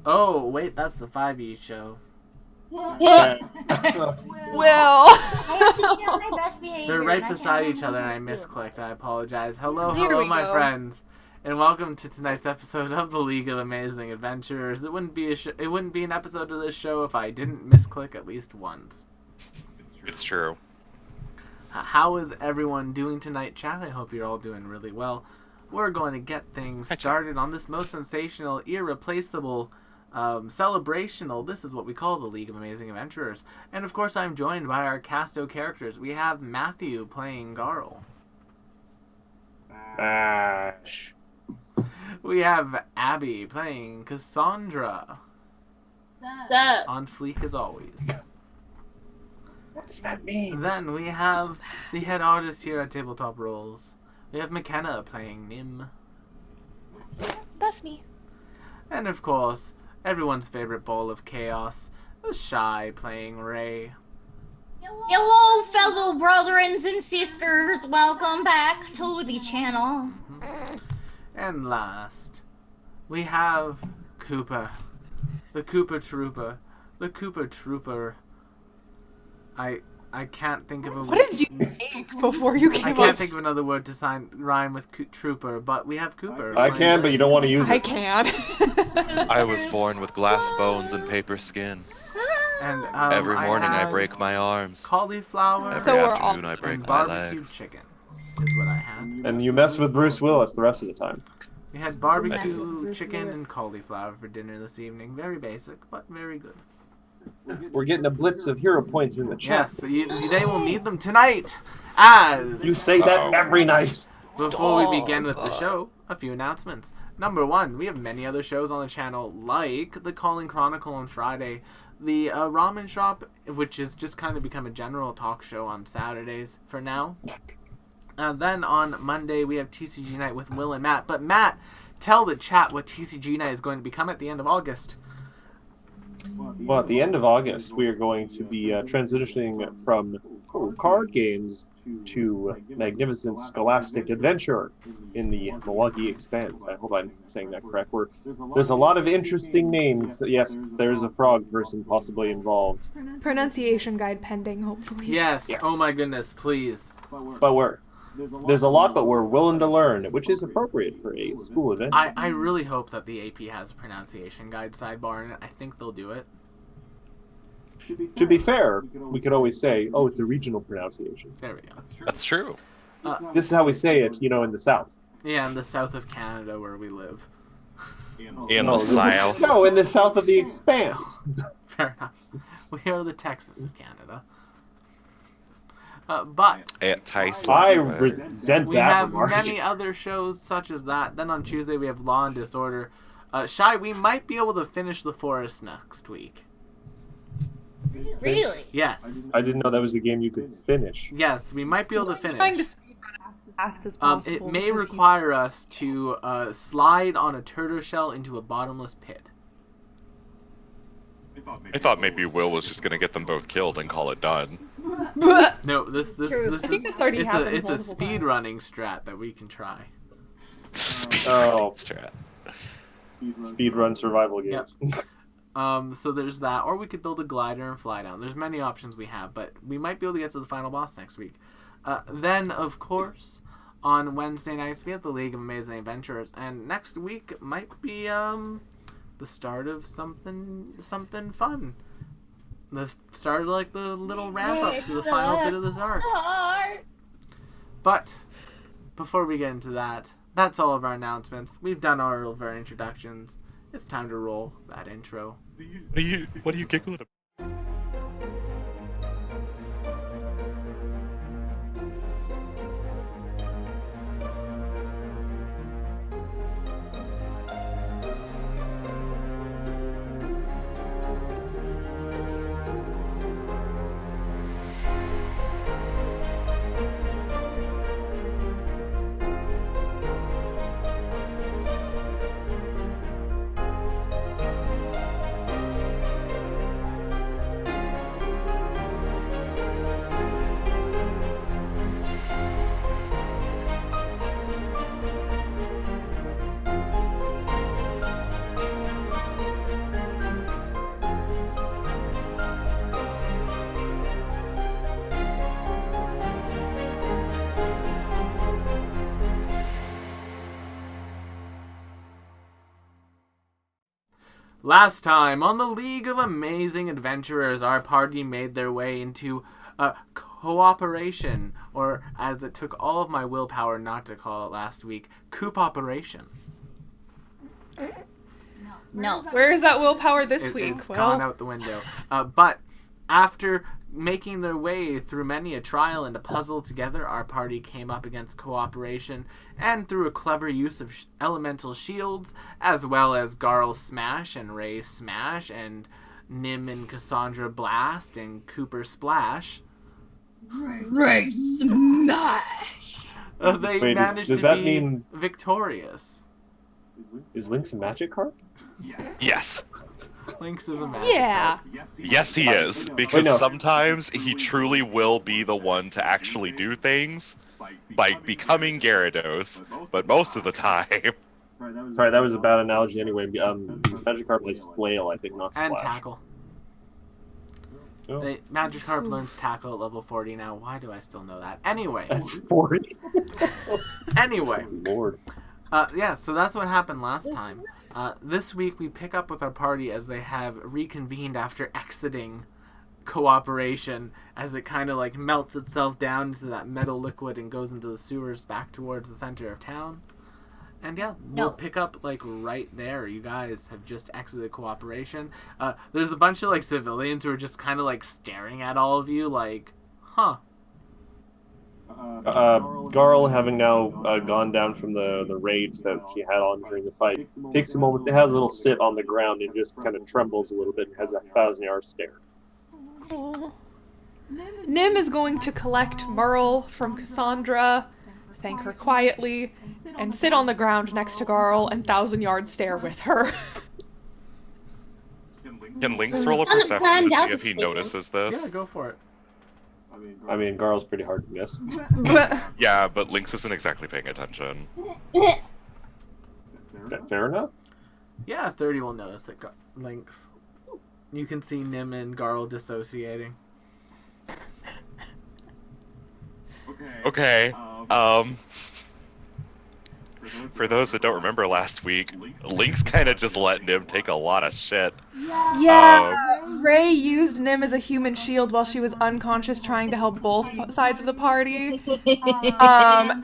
Oh, wait, that's the 5e show. Well, I have to be on my best behavior. They're right and I beside can't each other and I remember who. misclicked. I apologize. Hello, Here hello, we my go. friends. And welcome to tonight's episode of the League of Amazing Adventurers. It wouldn't be an episode of this show if I didn't misclick at least once. It's true. How is everyone doing tonight, chat? I hope you're all doing really well. We're going to get things started on this most sensational, irreplaceable, celebrational. This is what we call the League of Amazing Adventurers. And of course, I'm joined by our casto characters. We have Matthew playing Garl. Ash. We have Abby playing Cassandra. Sup? On fleek as always. What does that mean? Then we have the head artist here at Tabletop Rolls. We have McKenna playing Nim. That's me. And of course, everyone's favorite ball of chaos, Shy playing Ray. Hello, fellow brothers and sisters. Welcome back to the channel. And last, we have Koopa. The Koopa Trooper. The Koopa Trooper. I can't think of a What did you think before you came I on? can't think of another word to rhyme with Trooper, but we have Cooper. I can, but you don't want to use I it. can. I was born with glass bones and paper skin. And Every morning I had break my arms. cauliflower Every So we're all- afternoon I break and my barbecue legs. chicken is what I had. And you mess with Bruce Willis the rest of the time. We had Mess barbecue with chicken Bruce and cauliflower for dinner this evening. Very basic, but very good. We're getting a blitz of hero points in the chat. Yes, they will need them tonight. As You say that every night. before we begin with the show, a few announcements. Number one, we have many other shows on the channel, like the Calling Chronicle on Friday, the Ramen Shop, which has just kind of become a general talk show on Saturdays for now. Then on Monday, we have TCG Night with Will and Matt. But Matt, tell the chat what TCG Night is going to become at the end of August. Well, at the end of August, we are going to be transitioning from card games to Magnificent Scholastic Adventure in the Milwaukee Expanse. I hope I'm saying that correct. There's a lot of interesting names. Yes, there's a frog person possibly involved. Pronunciation guide pending, hopefully. Yes. Yes. Oh my goodness, please. But there's a lot, but we're willing to learn, which is appropriate for a school event. I really hope that the AP has a pronunciation guide sidebar in it. I think they'll do it. To be fair, we could always say, oh, it's a regional pronunciation. There we go. That's true. This is how we say it, in the South. Yeah, in the south of Canada where we live. In No, the South. No, in the South of the Expanse. Fair enough. We are the Texas of Canada. But It tastes I like resent we that have remark. many other shows such as that. Then on Tuesday we have Law and Disorder. Shy, we might be able to finish The Forest next week. Really? Yes. I didn't know that was a game you could finish. Yes, we might be able to Trying to finish. speed run as fast as It possible. may because require us to slide on a turtle shell into a bottomless pit. I thought maybe Will was just gonna get them both killed and call it done. No, this True. is I think that's already it's happened a multiple speed times. running strat that we can try. Speed Oh. strat. Speedrun survival games. So there's that, or we could build a glider and fly down. There's many options we have, but we might be able to get to the final boss next week. Then, of course, on Wednesday nights we have the League of Amazing Adventurers, and next week might be the start of something fun. The start of like the little ramp up to the final bit of this arc. Start. But before we get into that, that's all of our announcements. We've done all of our introductions. It's time to roll that intro. What are you giggling about? Last time on the League of Amazing Adventurers, our party made their way into cooperation, or as it took all of my willpower not to call it last week, coop operation. No. Where is that willpower this week? It's gone out the window. But after making their way through many a trial and a puzzle together, our party came up against cooperation, and through a clever use of elemental shields, as well as Garl Smash and Ray Smash, and Nim and Cassandra Blast, and Cooper Splash, Ray Smash! they Wait, managed does to that be mean- victorious. Is Link's a magic card? Yes. Lynx is a magic Yeah. card. Yes, he is. Because no. sometimes he truly will be the one to actually do things by becoming Gyarados, but most of the time. Sorry, that was a bad analogy anyway. His magic card plays Flail, I think, not Splash. And Tackle. Oh. Magikarp learns Tackle at level 40 now. Why do I still know that? Anyway. That's 40. Anyway. Lord. Yeah, so that's what happened last time. This week we pick up with our party as they have reconvened after exiting cooperation, as it kind of like melts itself down into that metal liquid and goes into the sewers back towards the center of town. And yeah, we'll pick up like right there. You guys have just exited cooperation. There's a bunch of like civilians who are just kind of like staring at all of you like, huh. Garl, having now gone down from the rage that she had on during the fight, takes a moment, has a little sit on the ground and just kind of trembles a little bit and has a 1,000-yard stare. Nim is going to collect Merle from Cassandra, thank her quietly, and sit on the ground next to Garl and 1,000-yard stare with her. Can Lynx roll a I'm perception climbed to see out if he the notices Yeah, this? go for it. I mean, Garl's pretty hard to miss. But Yeah, but Lynx isn't exactly paying attention. Fair enough. Yeah, 30 will notice it. Lynx. You can see Nim and Garl dissociating. Okay, for those that don't remember last week, Lynx kind of just let Nim take a lot of shit. yeah, Ray used Nim as a human shield while she was unconscious trying to help both sides of the party.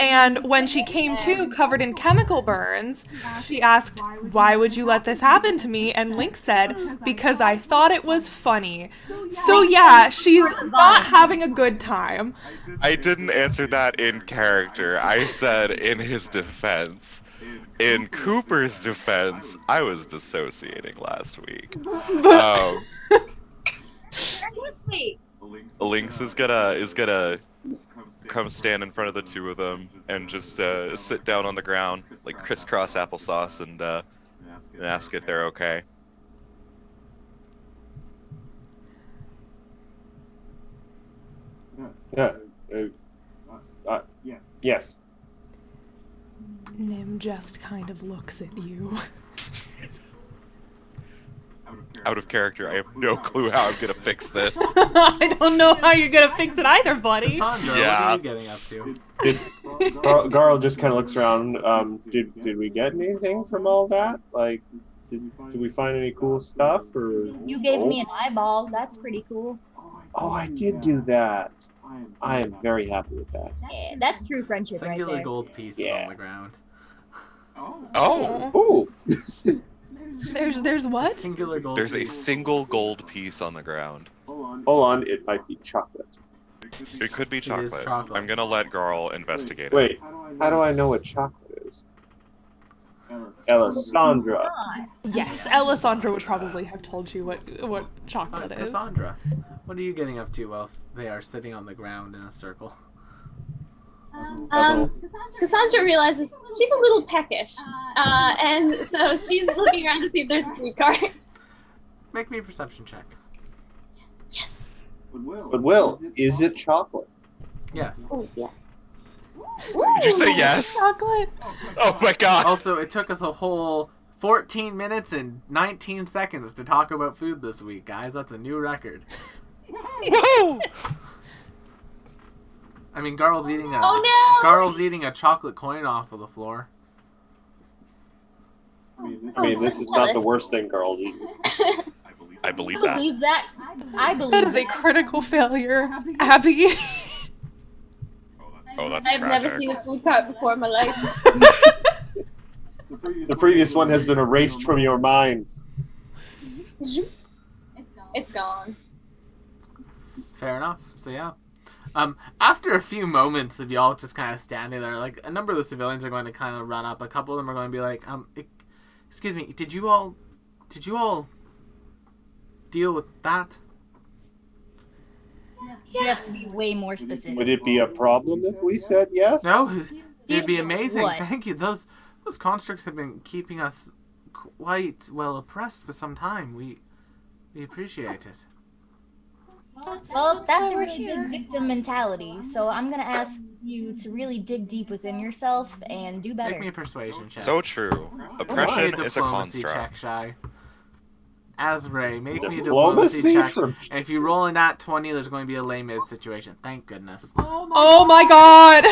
And when she came to, covered in chemical burns, she asked, "Why would you let this happen to me?" And Lynx said, "Because I thought it was funny." So yeah, she's not having a good time. I didn't answer that in character. I said in his defense. In Cooper's defense, I was dissociating last week. Lynx is gonna come stand in front of the two of them and just sit down on the ground like crisscross applesauce and ask if they're okay. Yeah. Yes. Nim just kind of looks at you. Out of character, I have no clue how I'm gonna fix this. I don't know how you're gonna fix it either, buddy. Cassandra, Yeah. what are you getting up to? Garl just kind of looks around. Did we get anything from all that? Like, did we find any cool stuff? Or You gave me an eyeball. That's pretty cool. Oh, I did do that. I am very happy with that. Yeah, that's true friendship right Singular there. gold pieces Yeah. on the ground. Oh, Ooh. There's what? Singular gold there's a piece. single gold piece on the ground. Hold on, it might be chocolate. It could be is chocolate. chocolate. I'm gonna let Garl investigate it. Wait, how do I know what chocolate is? Alessandra. Yes, Alessandra would probably have told you what chocolate is. Cassandra, what are you getting up to whilst they are sitting on the ground in a circle? Cassandra realizes she's a little peckish, and so she's looking around to see if there's a food cart. Make me a perception check. Yes. But Will, is it chocolate? Yes. Oh yeah. Did you say yes? Chocolate. Oh my god! Also, it took us a whole 14 minutes and 19 seconds to talk about food this week, guys. That's a new record. Whoa! I mean, Garl's eating a Oh no! Garl's eating a chocolate coin off of the floor. I mean, this is not the worst thing Garl's eaten. I believe I that. believe that. I believe That is a critical failure, Abby. Oh, that's I've never tragic. seen a food cart before in my life. The previous one has been erased from your mind. It's gone. Fair enough. So yeah. After a few moments of y'all just kind of standing there, like a number of the civilians are going to kind of run up. A couple of them are going to be like, excuse me, did you all deal with that? you have to be way more specific. Would it be a problem if we said yes? No, it'd be Did amazing. what? Thank you. Those constructs have been keeping us quite well oppressed for some time. We appreciate it. Well, that's why a we're really here. good victim mentality. So I'm gonna ask you to really dig deep within yourself and do better. Make me a persuasion check. So true. Make me a Oppression is a diplomacy construct. check, Shy. Asray, make me a Diplomacy diplomacy check. from And if you roll in that 20, there's going to be a lame is situation. Thank goodness. Oh my god!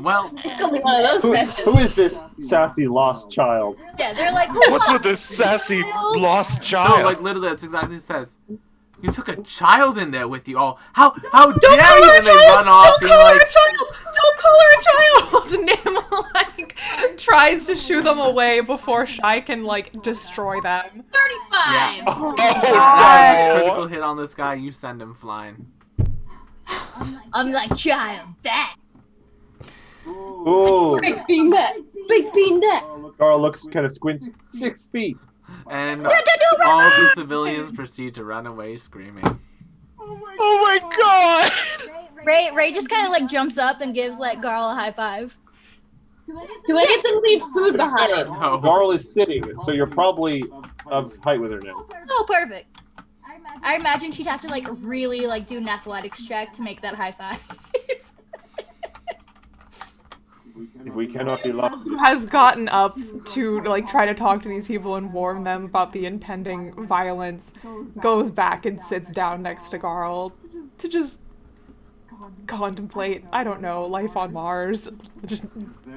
Well, It's gonna be one of those sessions. who is this sassy lost child? Yeah, they're like, What's with this sassy lost no, child? like literally, that's exactly what it says. You took a child in there with you all. How Don't dare call you? her a And they child! run off Don't being call her like, a child! Don't call her a child! Nim like tries to shoo them away before Shy can like destroy them. 35! Oh, "That's a no! critical hit on this guy, you send him flying. I'm like, child, that. Ooh. Big bean that! Big bean that! Garl looks kind of squints. 6 feet. And all the civilians proceed to run away screaming. Oh my god! Ray just kind of like jumps up and gives like Garl a high five. Do I get to leave food behind? No. Garl is sitting, so you're probably of height with her now. Oh, perfect. I imagine she'd have to like really like do an athletics check to make that high five. If we cannot be lost. Has gotten up to like try to talk to these people and warn them about the impending violence, goes back and sits down next to Garl to just contemplate, I don't know, life on Mars. Just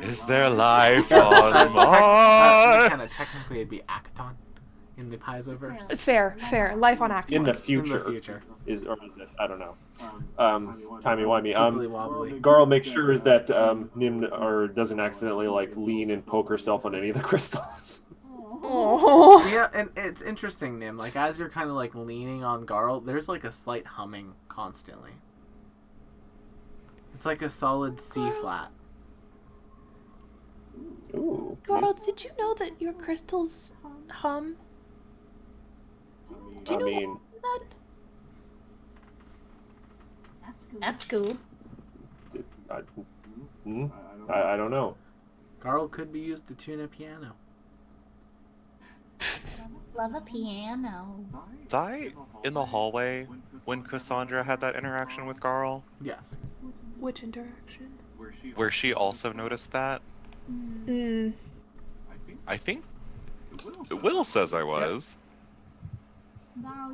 Is there life on Mars? Kind of technically it'd be Akaton in the Paizoverse. fair, life on Acton. In the In future. the future. Is it? I don't know. Timey-wimey. Wibbly wobbly. Garl makes sure that Nim doesn't accidentally like lean and poke herself on any of the crystals. Oh. Yeah, and it's interesting, Nim. Like, as you're kind of like leaning on Garl, there's like a slight humming constantly. It's like a solid C flat. Ooh. Garl, did you know that your crystals hum? Do you I know mean, that? That's cool. I don't know. Garl could be used to tune a piano. Love a piano. Was I in the hallway when Cassandra had that interaction with Garl? Yes. Which interaction? Where she also noticed that? I think Will says I was.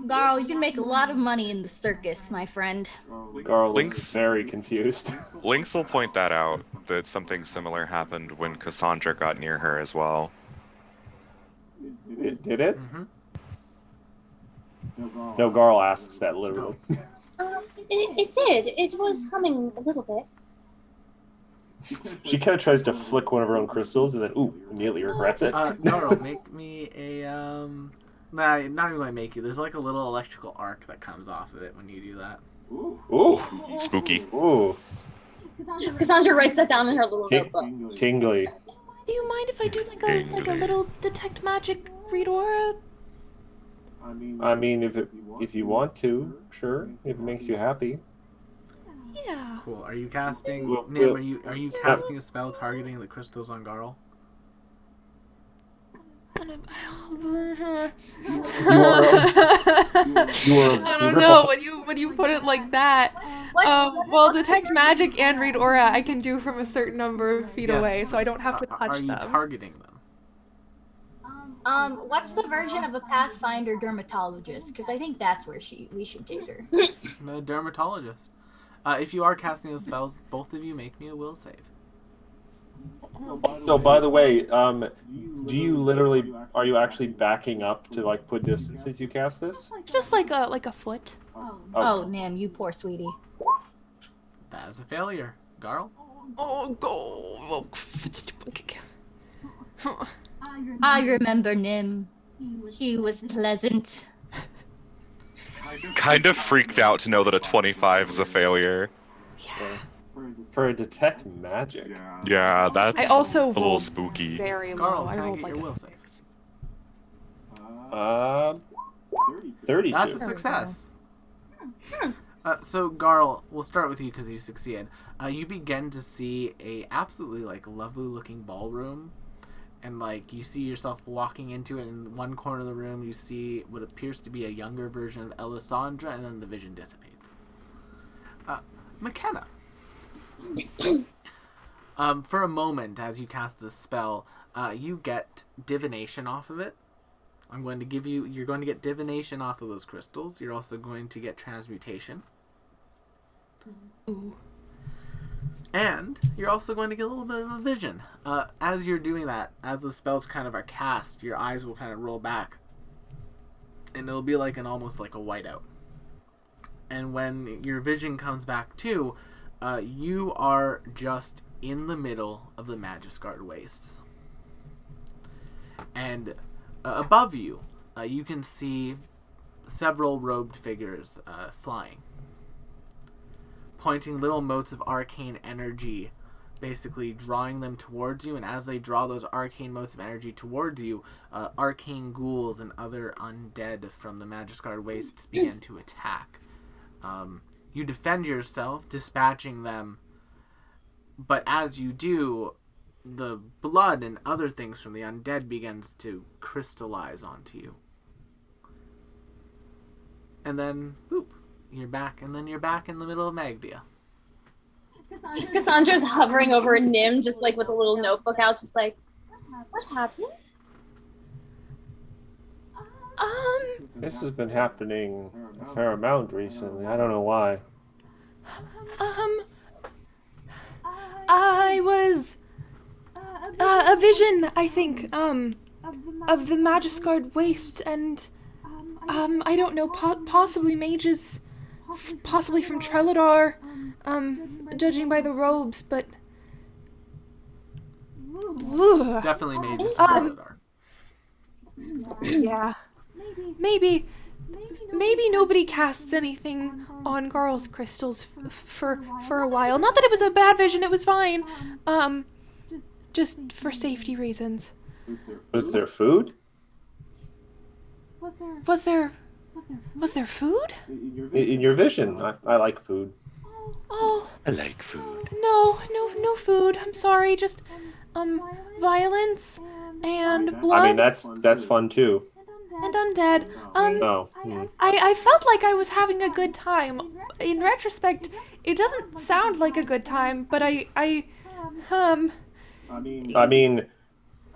Garl, you can make a lot of money in the circus, my friend. Garl looks Lynx. very confused. Lynx will point that out, that something similar happened when Cassandra got near her as well. Did it? Mm-hmm. No, Garl asks that literally. It did. It was humming a little bit. She kind of tries to flick one of her own crystals and then, ooh, immediately regrets it. Garl, make me a Nah, not even gonna make you. There's like a little electrical arc that comes off of it when you do that. Ooh. Spooky. Ooh. Cassandra writes that down in her little Ting- notebook. tingly. Do you mind if I do like a little detect magic read aura? I mean, if you want to, sure. If it makes you happy. Yeah. Cool. Are you casting Well, Nim? well- Are you casting a spell targeting the crystals on Garl? I don't know when you put it like that. Well, detect magic and read aura I can do from a certain number of feet Yes. away, so I don't have to touch Are you them. targeting them? What's the version of a Pathfinder dermatologist? Because I think that's where we should take her. The dermatologist. If you are casting those spells, both of you make me a will save. So, by the way, do you literally are you actually backing up to like put distance as you cast this? Just like a foot. Oh, Nim, you poor sweetie. That is a failure. Garl? Oh, go. I remember Nim. He was pleasant. Kind of freaked out to know that a 25 is a failure. For a detect magic. Yeah, that's I also a little rolled spooky. very low. Garl, I can I rolled get like your a will 6. save? 32. That's a success. So Garl, we'll start with you because you succeeded. You begin to see a absolutely like lovely looking ballroom, and like you see yourself walking into it. In one corner of the room, you see what appears to be a younger version of Elisandra, and then the vision dissipates. McKenna. For a moment, as you cast this spell, you get divination off of it. I'm going to give you. You're going to get divination off of those crystals. You're also going to get transmutation. Ooh. And you're also going to get a little bit of a vision. As you're doing that, as the spells kind of are cast, your eyes will kind of roll back, and it'll be like almost like a whiteout. And when your vision comes back too, you are just in the middle of the Magusgard Wastes. And above you, you can see several robed figures flying, pointing little motes of arcane energy, basically drawing them towards you. And as they draw those arcane motes of energy towards you, arcane ghouls and other undead from the Magusgard Wastes begin to attack. You defend yourself, dispatching them, but as you do, the blood and other things from the undead begins to crystallize onto you. And then, boop, you're back, and then you're back in the middle of Magdia. Cassandra's hovering over Nim, just like with a little notebook out, just like, what happened? This has been happening a fair amount recently. I don't know why. I was a vision, I think, of the Magusgard Waste, and I don't know, possibly mages, possibly from Treladar, judging by the robes, but Definitely mages from Treladar. yeah, maybe nobody casts anything on Garl's crystals for a while. Not that it was a bad vision; it was fine. Just for safety reasons. Was there food? Was there food? In your vision, I like food. Oh, I like food. no food. I'm sorry. Just violence and blood I mean, that's fun too. and undead. Oh. I felt like I was having a good time. In retrospect, it doesn't sound like a good time, but I mean,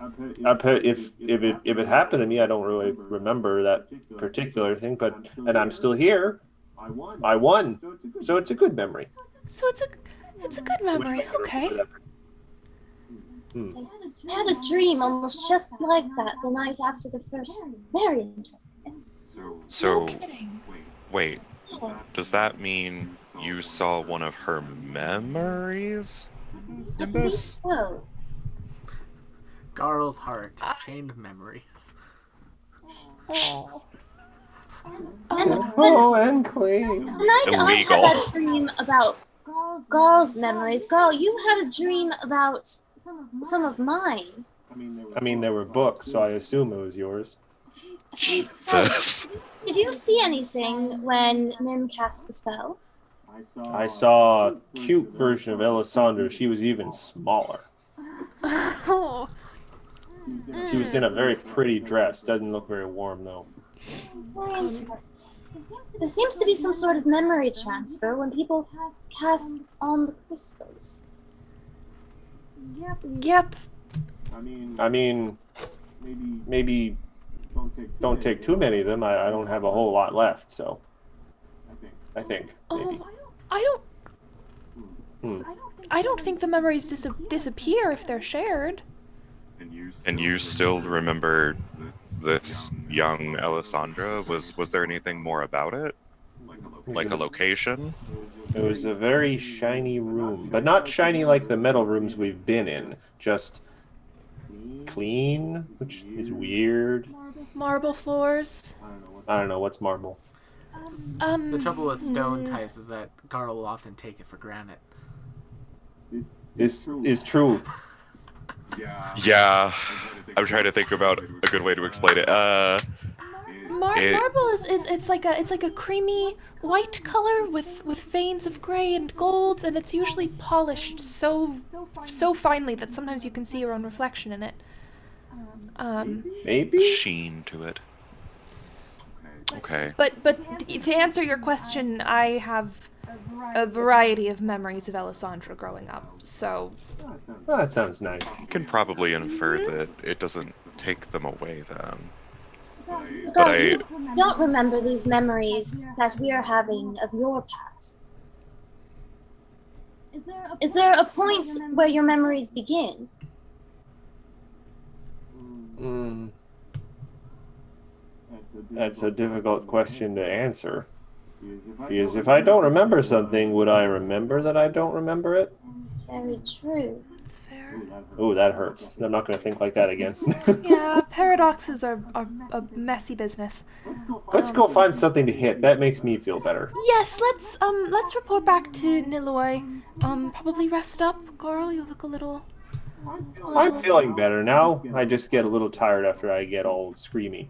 if it happened to me, I don't really remember that particular thing. And I'm still here. I won, so it's a good memory. So it's a good memory. Okay. I had a dream almost just like that the night after the first. Very interesting. So, No kidding. wait, Yes. does that mean you saw one of her memories? I think Nimbus? so. Garl's heart, chained memories. And clean. The night Illegal. I had that dream about Garl's memories. Garl, you had a dream about some of mine. I mean, there were books, so I assume it was yours. Jesus. Did you see anything when Nim cast the spell? I saw a cute version of Elisandra. She was even smaller. Oh. She was in a very pretty dress. Doesn't look very warm though. Very interesting. There seems to be some sort of memory transfer when people cast on the crystals. Yep. I mean, maybe don't take too many of them. I don't have a whole lot left, so I think maybe. I don't. I don't think the memories disappear if they're shared. And you still remember this young Alessandra? Was there anything more about it? Like a location? It was a very shiny room, but not shiny like the metal rooms we've been in. Just clean, which is weird. Marble floors. I don't know what's marble. The trouble with stone types is that Garl will often take it for granted. This is true. Yeah. I'm trying to think about a good way to explain it. Marble is it's like a creamy white color with veins of gray and gold, and it's usually polished so finely that sometimes you can see your own reflection in it. Maybe? Sheen to it. Okay. But to answer your question, I have a variety of memories of Alessandra growing up. So Oh, that sounds nice. You can probably infer that it doesn't take them away then. But you don't remember these memories that we are having of your past. Is there a point where your memories begin? That's a difficult question to answer. Because if I don't remember something, would I remember that I don't remember it? Very true. that's fair. Oh, that hurts. I'm not going to think like that again. Yeah, paradoxes are a messy business. Let's go find something to hit. That makes me feel better. Yes, let's report back to Niloy. Probably rest up. Garl, you look a little. I'm feeling better now. I just get a little tired after I get all screamy.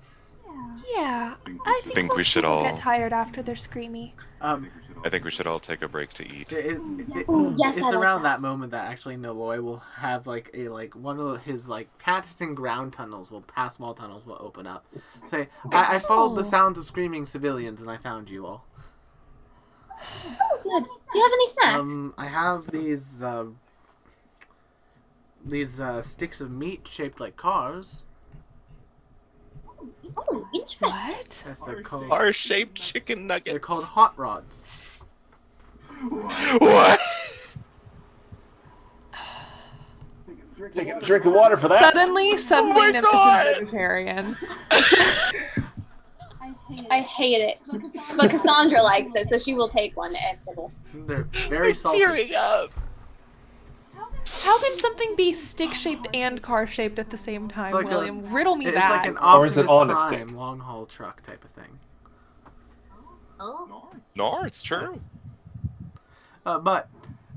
Yeah, I think we most should people all- get tired after they're screamy. I think we should all take a break to eat. Yes, It's I like around that. that moment that actually Niloy will have one of his patented ground tunnels will past wall tunnels will open up. Say, I followed the sounds of screaming civilians and I found you all. Oh, good. Do you have any snacks? I have these sticks of meat shaped like cars. Oh, interesting. What? Yes, they're called. Car-shaped chicken They're nuggets. called hot rods. What? Take a drink of water for that. Suddenly, Nimbus is vegetarian. I hate it. But Cassandra likes it, so she will take one and nibble. They're very salty. Tearing up. How can something be stick-shaped and car-shaped at the same time, like William? Riddle me It's that. like an Or is it Optimus on a Prime stick? long haul truck type of thing. Oh. No, it's true. But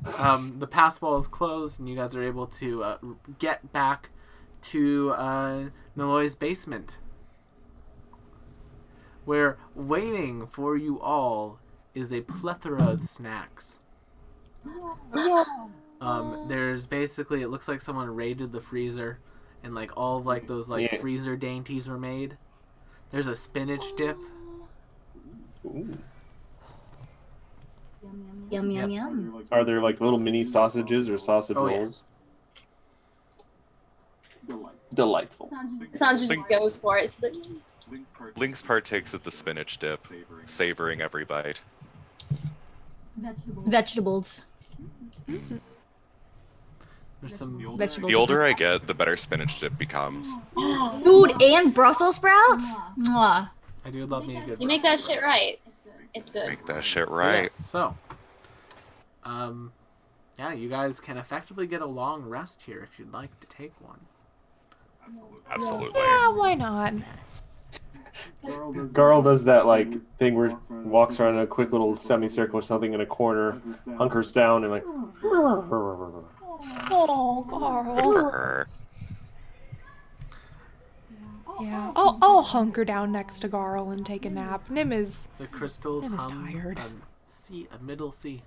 the pass wall is closed, and you guys are able to get back to Niloy's basement, where waiting for you all is a plethora of snacks. There's basically, it looks like someone raided the freezer, and all of those Yeah. freezer dainties were made. There's a spinach dip. Ooh. Yum, yum, Yep. yum. Are there little mini sausages or sausage Oh, yeah. rolls? Delightful. Cassandra just goes for it. It's like, Lynx partakes of the spinach dip, savoring every bite. Vegetables. There's some. Vegetables. The older I get, the better spinach dip becomes. Dude, and Brussels sprouts? Mwah. I do love me a good. you make that shit right. It's good. Make that shit right. Yes, so, yeah, you guys can effectively get a long rest here if you'd like to take one. Absolutely. Yeah, why not? Garl does that thing where he walks around in a quick little semicircle or something in a corner, hunkers down and Oh, Garl. Grr. Yeah, I'll hunker down next to Garl and take a nap. Nim is. The crystals Nim is hum tired. a middle C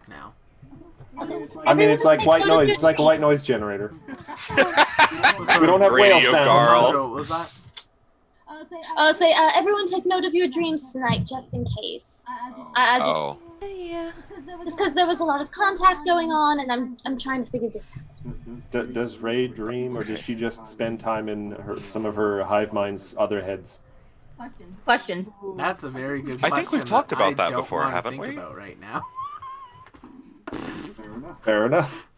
now. I mean, it's like white noise. It's like a white noise generator. We don't have whale Radio sounds. Garl. Sandra, what was that? Say, everyone take note of your dreams tonight, just in case. I just, Oh. Yeah. just because there was a lot of contact going on, and I'm trying to figure this out. Does Ray dream, or does she just spend time in some of her hive mind's other heads? Question. That's a very good I question. think we've talked about I that don't before, wanna haven't think we? About right now. Fair enough.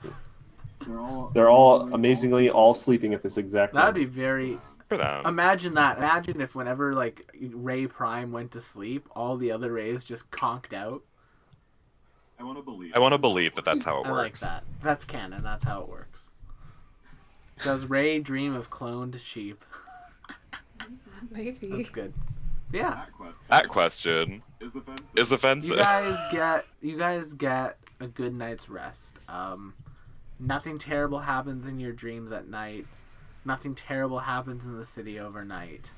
They're all amazingly all sleeping at this exact That would moment. be very. For them. Imagine that. Imagine if whenever like Ray Prime went to sleep, all the other Rays just conked out. I want to believe that that's how it I like works. that. That's canon. That's how it works. Does Ray dream of cloned sheep? Maybe. That's good. Yeah. That question is offensive. You guys get a good night's rest. Nothing terrible happens in your dreams at night. Nothing terrible happens in the city overnight.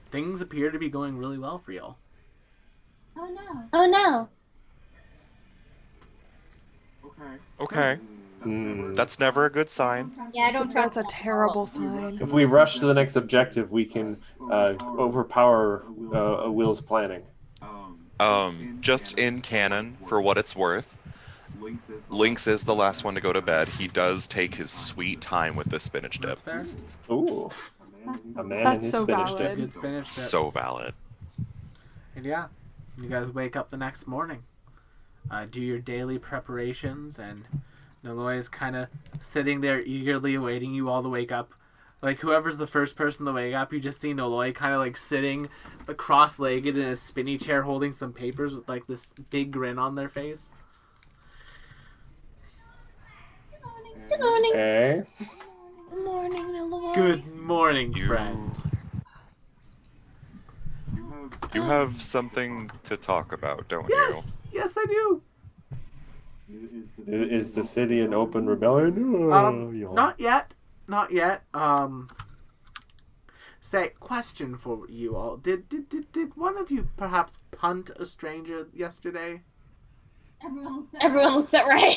Things appear to be going really well for y'all. Oh no. Okay. That's never a good sign. Yeah, I don't trust That's a terrible sign. If we rush to the next objective, we can overpower Will's planning. Just in canon, for what it's worth, Lynx is the last one to go to bed. He does take his sweet time with the spinach dip. That's fair. Ooh. A man That's and his so spinach valid. dip. Good spinach dip. So valid. And yeah, you guys wake up the next morning, do your daily preparations, and Noloy is kind of sitting there eagerly awaiting you all to wake up. Like, whoever's the first person to wake up, you just see Noloy kind of like sitting cross-legged in a spinny chair holding some papers with like this big grin on their face. Good morning. Hey. Good morning, Noloy. Good morning, You- friend. You have something to talk about, don't Yes, yes, I do. Is the city an open rebellion? Not yet. Not yet. Say, question for you all. Did one of you perhaps punt a stranger yesterday? Everyone looks at Ray.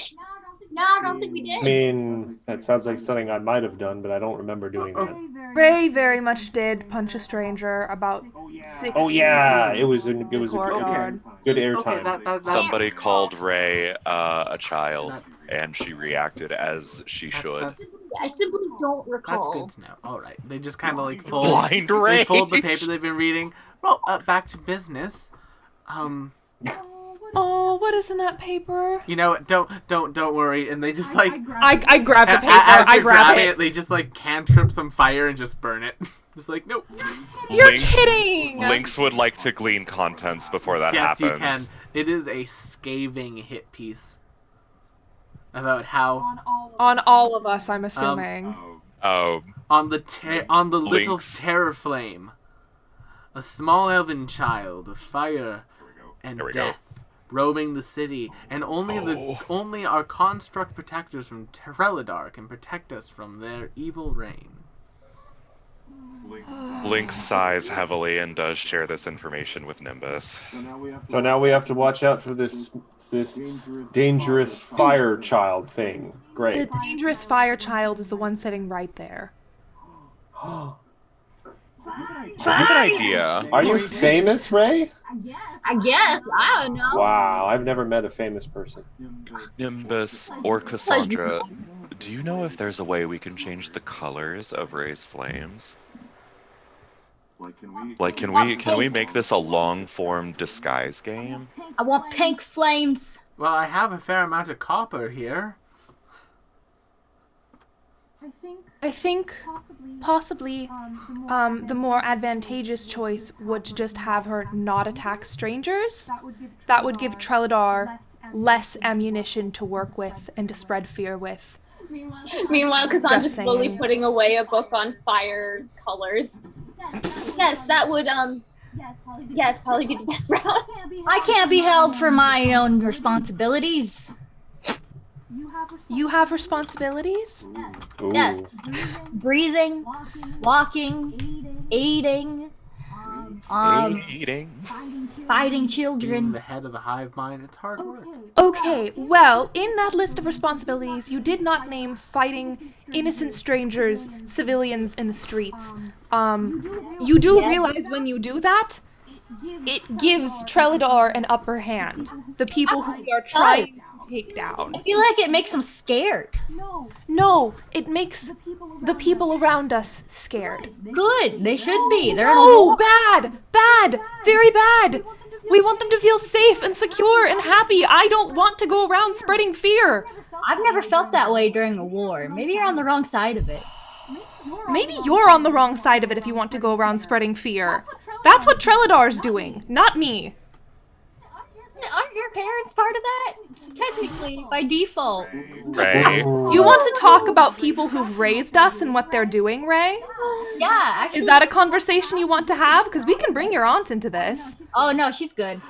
No, I don't think we I did. mean, that sounds like something I might have done, but I don't remember doing that. Ray very much did punch a stranger about 6 Oh yeah, it was a courtyard. good Okay, airtime. that's Somebody called Ray a child, That's- and she reacted as she should. That's I simply don't recall. good to know. All right, they just kind of like fold. Blind They Rage. fold the paper they've been reading. Well, back to business. Oh, what is in that paper? You know, don't worry. And they just like I grab the paper. as I you're grab grabbing it. they just like cantrip some fire and just burn it. Just like nope. You're Lynx- kidding! Lynx would like to glean contents before that Yes, happens. you can. It is a scathing hit piece about how On all of us, I'm assuming. Oh, on the little Lynx. terror flame, a small elven child of fire and There we go. death roaming the city, and only our construct protectors from Terreladar can protect us from their evil reign. Lynx sighs heavily and does share this information with Nimbus. So now we have to watch out for this dangerous fire child thing. The Great. dangerous fire child is the one sitting right there. I have an idea. Are you famous, Ray? I guess. I don't know. Wow, I've never met a famous person. Nimbus or Cassandra, do you know if there's a way we can change the colors of Ray's flames? Like, can we make this a long-form disguise game? I want pink flames. Well, I have a fair amount of copper here. I think possibly the more advantageous choice would to just have her not attack strangers. That would give Treladar less ammunition to work with and to spread fear with. Meanwhile, Cassandra's Just slowly saying. putting away a book on fire colors. Yes, that would yes, probably be the best route. I can't be held for my own responsibilities. You have responsibilities? Ooh. Yes. Breathing, walking, eating, Eating. fighting Being children. the head of a hive mind, it's hard work. Okay, well, in that list of responsibilities, you did not name fighting innocent strangers, civilians in the streets. You do realize when you do that, it gives Treladar an upper hand. The people who we are trying to take down. I feel like it makes them scared. No, it makes the people around us scared. Good. They should be. They're in a Oh, war. bad! Bad! Very bad! We want them to feel safe and secure and happy. I don't want to go around spreading fear. I've never felt that way during a war. Maybe you're on the wrong side of it. Maybe you're on the wrong side of it if you want to go around spreading fear. That's what Treladar's doing, not me. Aren't your parents part of that? Technically, by default. Ray. You want to talk about people who've raised us and what they're doing, Ray? Yeah, actually. Is that a conversation you want to have? Because we can bring your aunt into this. Oh no, she's good.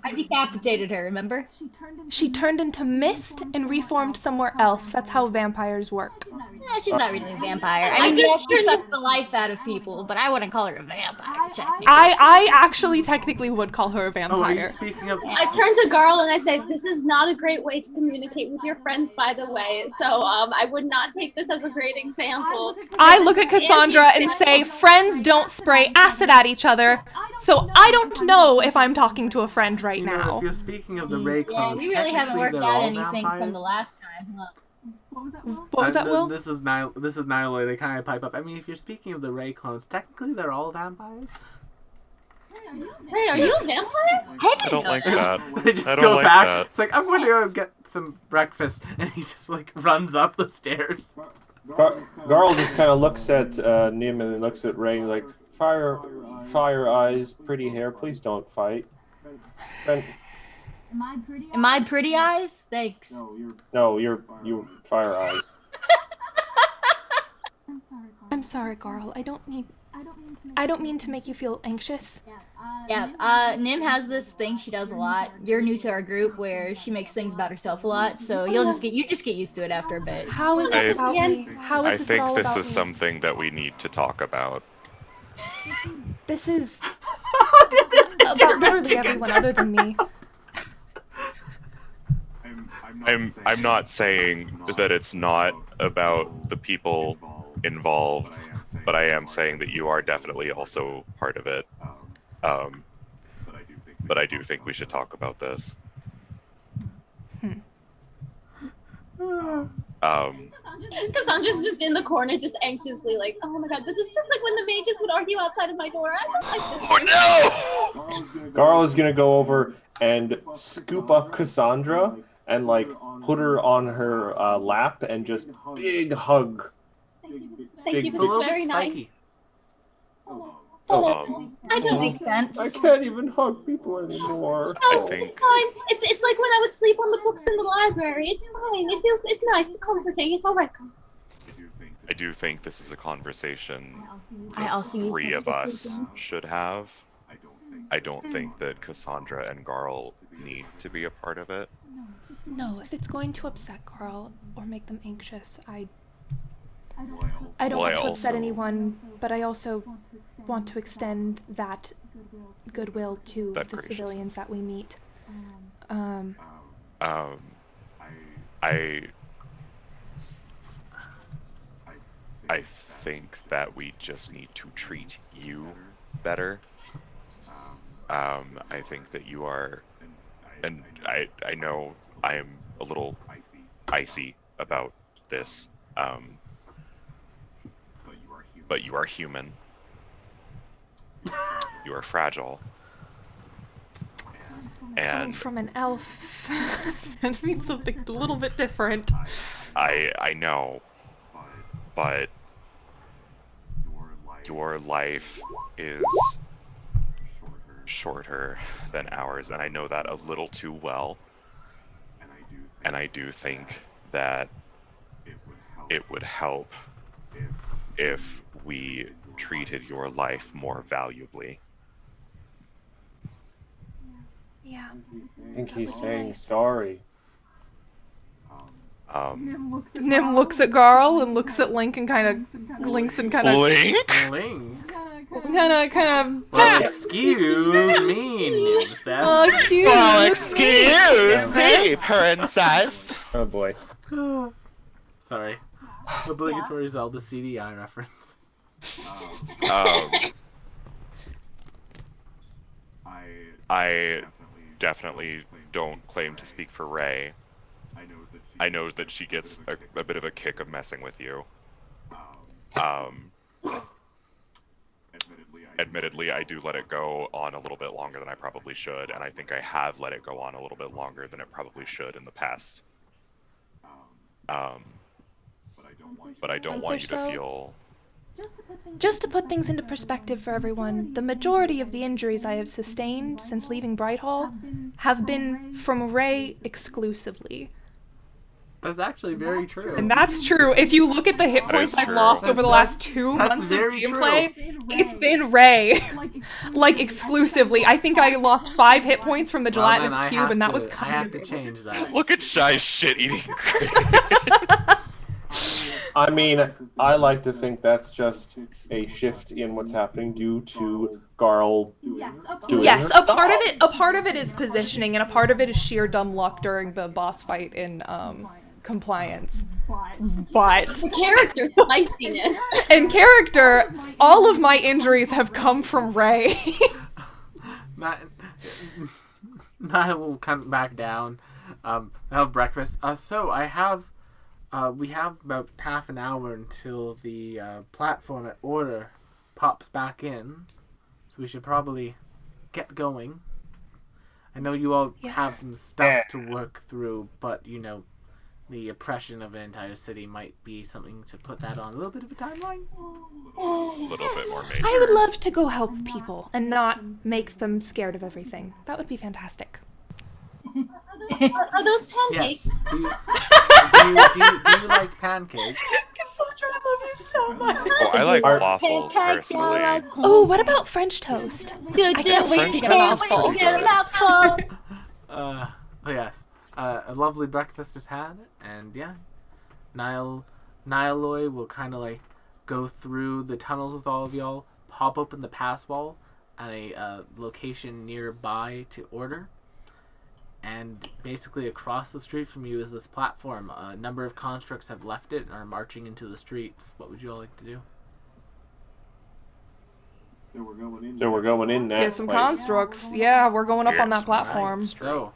I decapitated her, remember? She turned into mist and reformed somewhere else. That's how vampires work. Yeah, she's not really a vampire. I mean, yeah, she sucks the life out of people, but I wouldn't call her a vampire, technically. I actually technically would call her a Oh, are you vampire. speaking of? I turn to Garl and I say, "This is not a great way to communicate with your friends, by the way. So I would not take this as a great example." I look at Cassandra and say, friends don't spray acid at each other, so I don't know if I'm talking to a friend right You know, now. if you're speaking of the Ray Yeah, clones, we really haven't technically worked they're out all anything from the vampires. last time, huh? What was that, Will? This is Niloy. They kind of pipe up. I mean, if you're speaking of the Ray clones, technically they're all vampires. Hey, are you a vampire? I don't like that. They just I don't go like back. that. It's like, I'm going to go get some breakfast, and he just like runs up the stairs. Garl just kind of looks at Nim and then looks at Ray like, fire eyes, pretty hair, please don't fight. And, Am I pretty eyes? Thanks. no, you fire eyes. I'm sorry, Garl. I don't mean to make you feel anxious. Yeah, Nim has this thing she does a lot. You're new to our group where she makes things about herself a lot, so you just get used to it after a bit. How is this I- about me? How I is this think all this about is me? something that we need to talk about. This is about literally everyone other than me. I'm not saying that it's not about the people involved, but I am saying that you are definitely also part of it. But I do think we should talk about this. Cassandra's just in the corner, just anxiously like, "Oh my god, this is just like when the mages would argue outside of my door. I don't like this." Oh no! Garl is gonna go over and scoop up Cassandra and like put her on her lap and just big hug. Thank you, It's this a little is very bit nice. spiky. I don't Makes sense. I can't even hug people anymore. know. I think- It's fine. It's like when I would sleep on the books in the library. It's fine. It's nice. It's comforting. It's all right. I do think this is a conversation I also use three this of for us sleeping. should have. I don't think that Cassandra and Garl need to be a part of it. No, if it's going to upset Carl or make them anxious, I don't Well, I want to upset also- anyone, but I also want to extend that goodwill to That the graciousness. civilians that we meet. I think that we just need to treat you better. I think that you are, and I know I am a little icy about this, but you are human. You are fragile. Coming And from an elf, that means something a little bit different. I know, but your life is shorter than ours, and I know that a little too well. And I do think that it would help if we treated your life more valuably. Yeah. I think he's saying sorry. Nim looks at Garl and looks at Link and kind of blinks and kind of Link? Link. Well, Excuse me, Nim says. excuse Excuse me, princess. Oh boy. Sorry. Obligatory Zelda CDI reference. I definitely don't claim to speak for Ray. I know that she gets a bit of a kick admittedly, I do let it go on a little bit longer than I probably should, and I think I have let it go on a little bit longer than it probably should in the past. But I don't want you to feel... Just to put things into perspective for everyone, the majority of the injuries I have sustained since leaving Brighthall have been from Ray exclusively. That's actually very true. And that's true. If you look at the hit points I've lost over the last 2 months of very gameplay, true. it's been Ray. Like, exclusively. I think I lost 5 hit points from the Well, then gelatinous I cube, have and that to- was I kind have of to change that. Look at Shy shit-eating. I mean, I like to think that's just a shift in what's happening due to Garl doing Yes, her a part of job. it is positioning, and a part of it is sheer dumb luck during the boss fight in Compliance. But The character feistiness. in character, all of my injuries have come from Ray. Niall will come back down. Have breakfast. So I have. We have about half an hour until the platform at Order pops back in, so we should probably get going. I know you all have some stuff to work through, but you know, the oppression of an entire city might be something to put that on a little bit of a timeline. A little bit more major. I would love to go help people and not make them scared of everything. That would be fantastic. Are those pancakes? Yes. Do you like pancakes? Cassandra, I love you so much. Oh, I like waffles Pancakes, personally. I like Oh, what about French toast? I can't wait to get a mouthful. Get a mouthful. Oh yes. A lovely breakfast is had, and yeah, Nialoy will kind of like go through the tunnels with all of y'all, pop open the pass wall at a location nearby to Order, and basically across the street from you is this platform. A number of constructs have left it and are marching into the streets. What would you all like to do? So we're going in that Get some place. constructs. Yeah, we're going up on that Yes, platform. Right, so,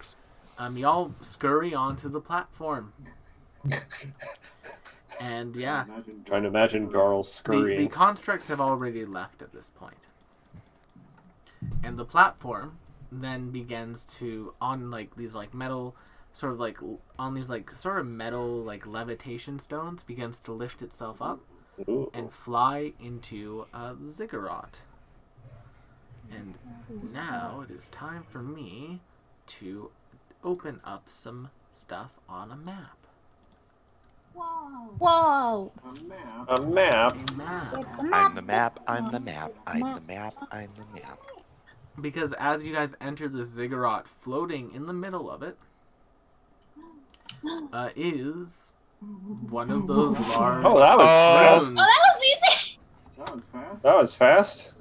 y'all scurry onto the platform. And yeah, Trying to imagine Garl the scurrying. constructs have already left at this point. And the platform then begins to, on like these like metal, sort of like, on these like sort of metal like levitation stones, begins to lift itself up Ooh. and fly into the ziggurat. And now it is time for me to open up some stuff on a map. Whoa. A map. A map. I'm the map, I'm the map, I'm the map, I'm the map. Because as you guys enter the ziggurat, floating in the middle of it is one of those large Oh, that was fast. runes. Oh, that was easy. That was fast.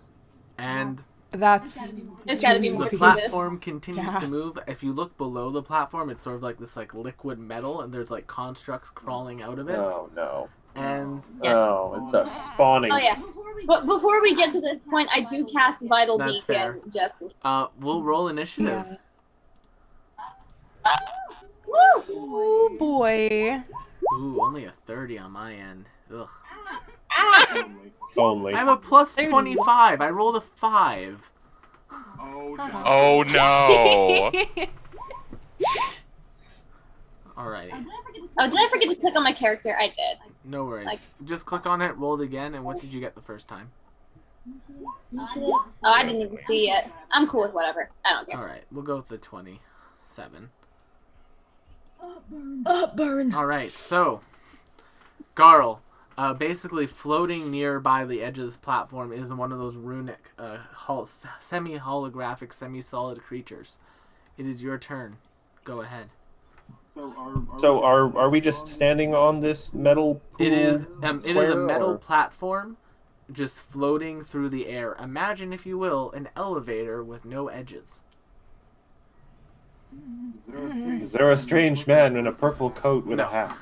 And That's There's gotta be more the to this. platform continues Yeah. to move. If you look below the platform, it's sort of like this like liquid metal, and there's like constructs crawling out of it. Oh no. And Yes. Oh, it's a spawning. Oh yeah. But before we get to this point, I do cast Vital That's fair. Beacon just. we'll roll initiative. Woo! oh boy. Ooh, only a 30 on my end. Ugh. Only. I'm a plus 25. I rolled a 5. Oh no! Alrighty. Oh, did I forget to click on my character? I did. No worries. Like- Just click on it, roll it again, and what did you get the first time? Oh, I didn't even see it. I'm cool with whatever. I don't care. Alright, we'll go with the 27. Burn. Alright, so, Garl, basically floating nearby the edge of this platform is one of those runic, semi-holographic, semi-solid creatures. It is your turn. Go ahead. So are we just standing on this metal? It is pool it is a square, metal or- platform just floating through the air. Imagine, if you will, an elevator with no edges. Is there a strange man in a purple coat with No. a hat?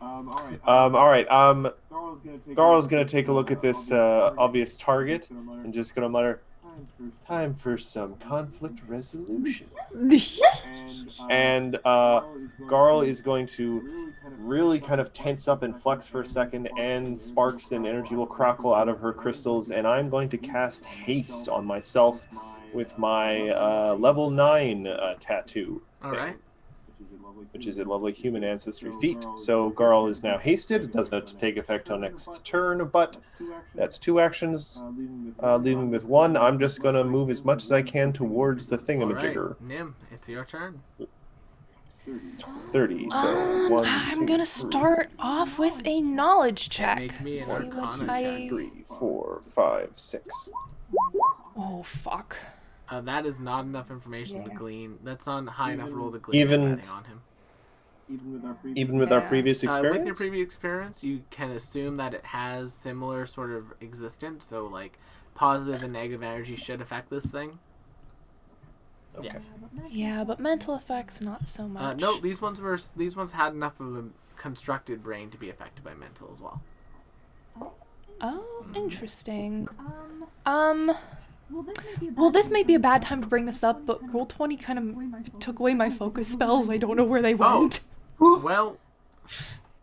All right. Garl's gonna take a look at this obvious target and just gonna mutter, Time for some conflict resolution. And Garl is going to really kind of tense up and flex for a second, and sparks and energy will crackle out of her crystals, and I'm going to cast Haste on myself with my level 9 tattoo. All right. Which is a lovely human ancestry feat. So Garl is now hasted. It does not take effect on next turn, but that's 2 actions, leaving with 1. I'm just going to move as much as I can towards the thingamajigger. All right. Nim, it's your turn. 30, so 1, I'm 2, gonna 3, start off with a knowledge check. Make me an See what Arcana check. 3, 4, 5, 6. Oh, fuck. That is not enough information to Yeah. glean. That's not high enough roll to glean Even- anything on him. Even with our Yeah. previous With your experience? previous experience, you can assume that it has similar sort of existence. So, like, positive and negative energy should affect this thing. Okay. Yeah, but mental effects not so much. No, these ones had enough of a constructed brain to be affected by mental as well. Oh, interesting. Well, this may be a bad time to bring this up, but Roll20 kind of took away my focus spells. I don't know where they went. Well,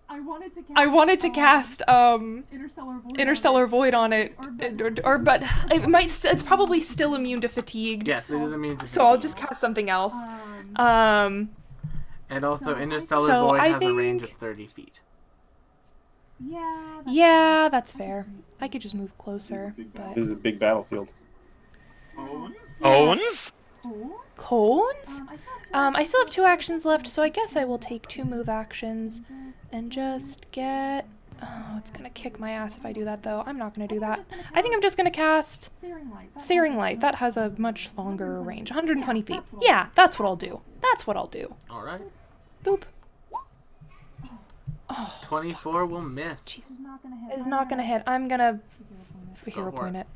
I wanted to cast Interstellar Void on it, but it's probably still immune to fatigue. yes, it is immune to So I'll fatigue. just cast something else. And also, Interstellar So Void I has a range of think- 30 feet. Yeah, that's fair. I could just move closer, but This is a big battlefield. Owens? cones? I still have 2 actions left, so I guess I will take 2 move actions and just get. Oh, it's gonna kick my ass if I do that, though. I'm not gonna do that. I think I'm just gonna cast Searing Light. That has a much longer range, 120 feet. Yeah, that's what I'll do. That's what I'll do. All right. Boop. 24 will miss. It's not gonna hit. I'm gonna hero for point it. it.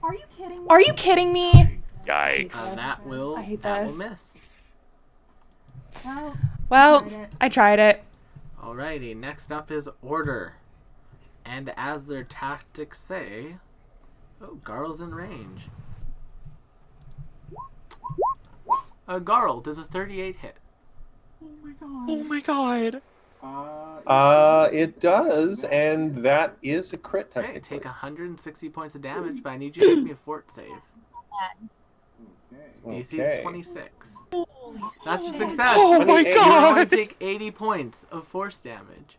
Are you kidding me? Are you kidding me? Yikes. That will I hate that will this. miss. Well, I tried it. Alrighty, next up is Order. And as their tactics say... Oh, Garl's in range. Garl, does a 38 hit? Oh my god. It does, and that is a crit Okay, technically. take 160 points of damage, but I need you to make me a fort save. DC is 26. That's a success! Oh my You're You're going god. to take 80 points of force damage.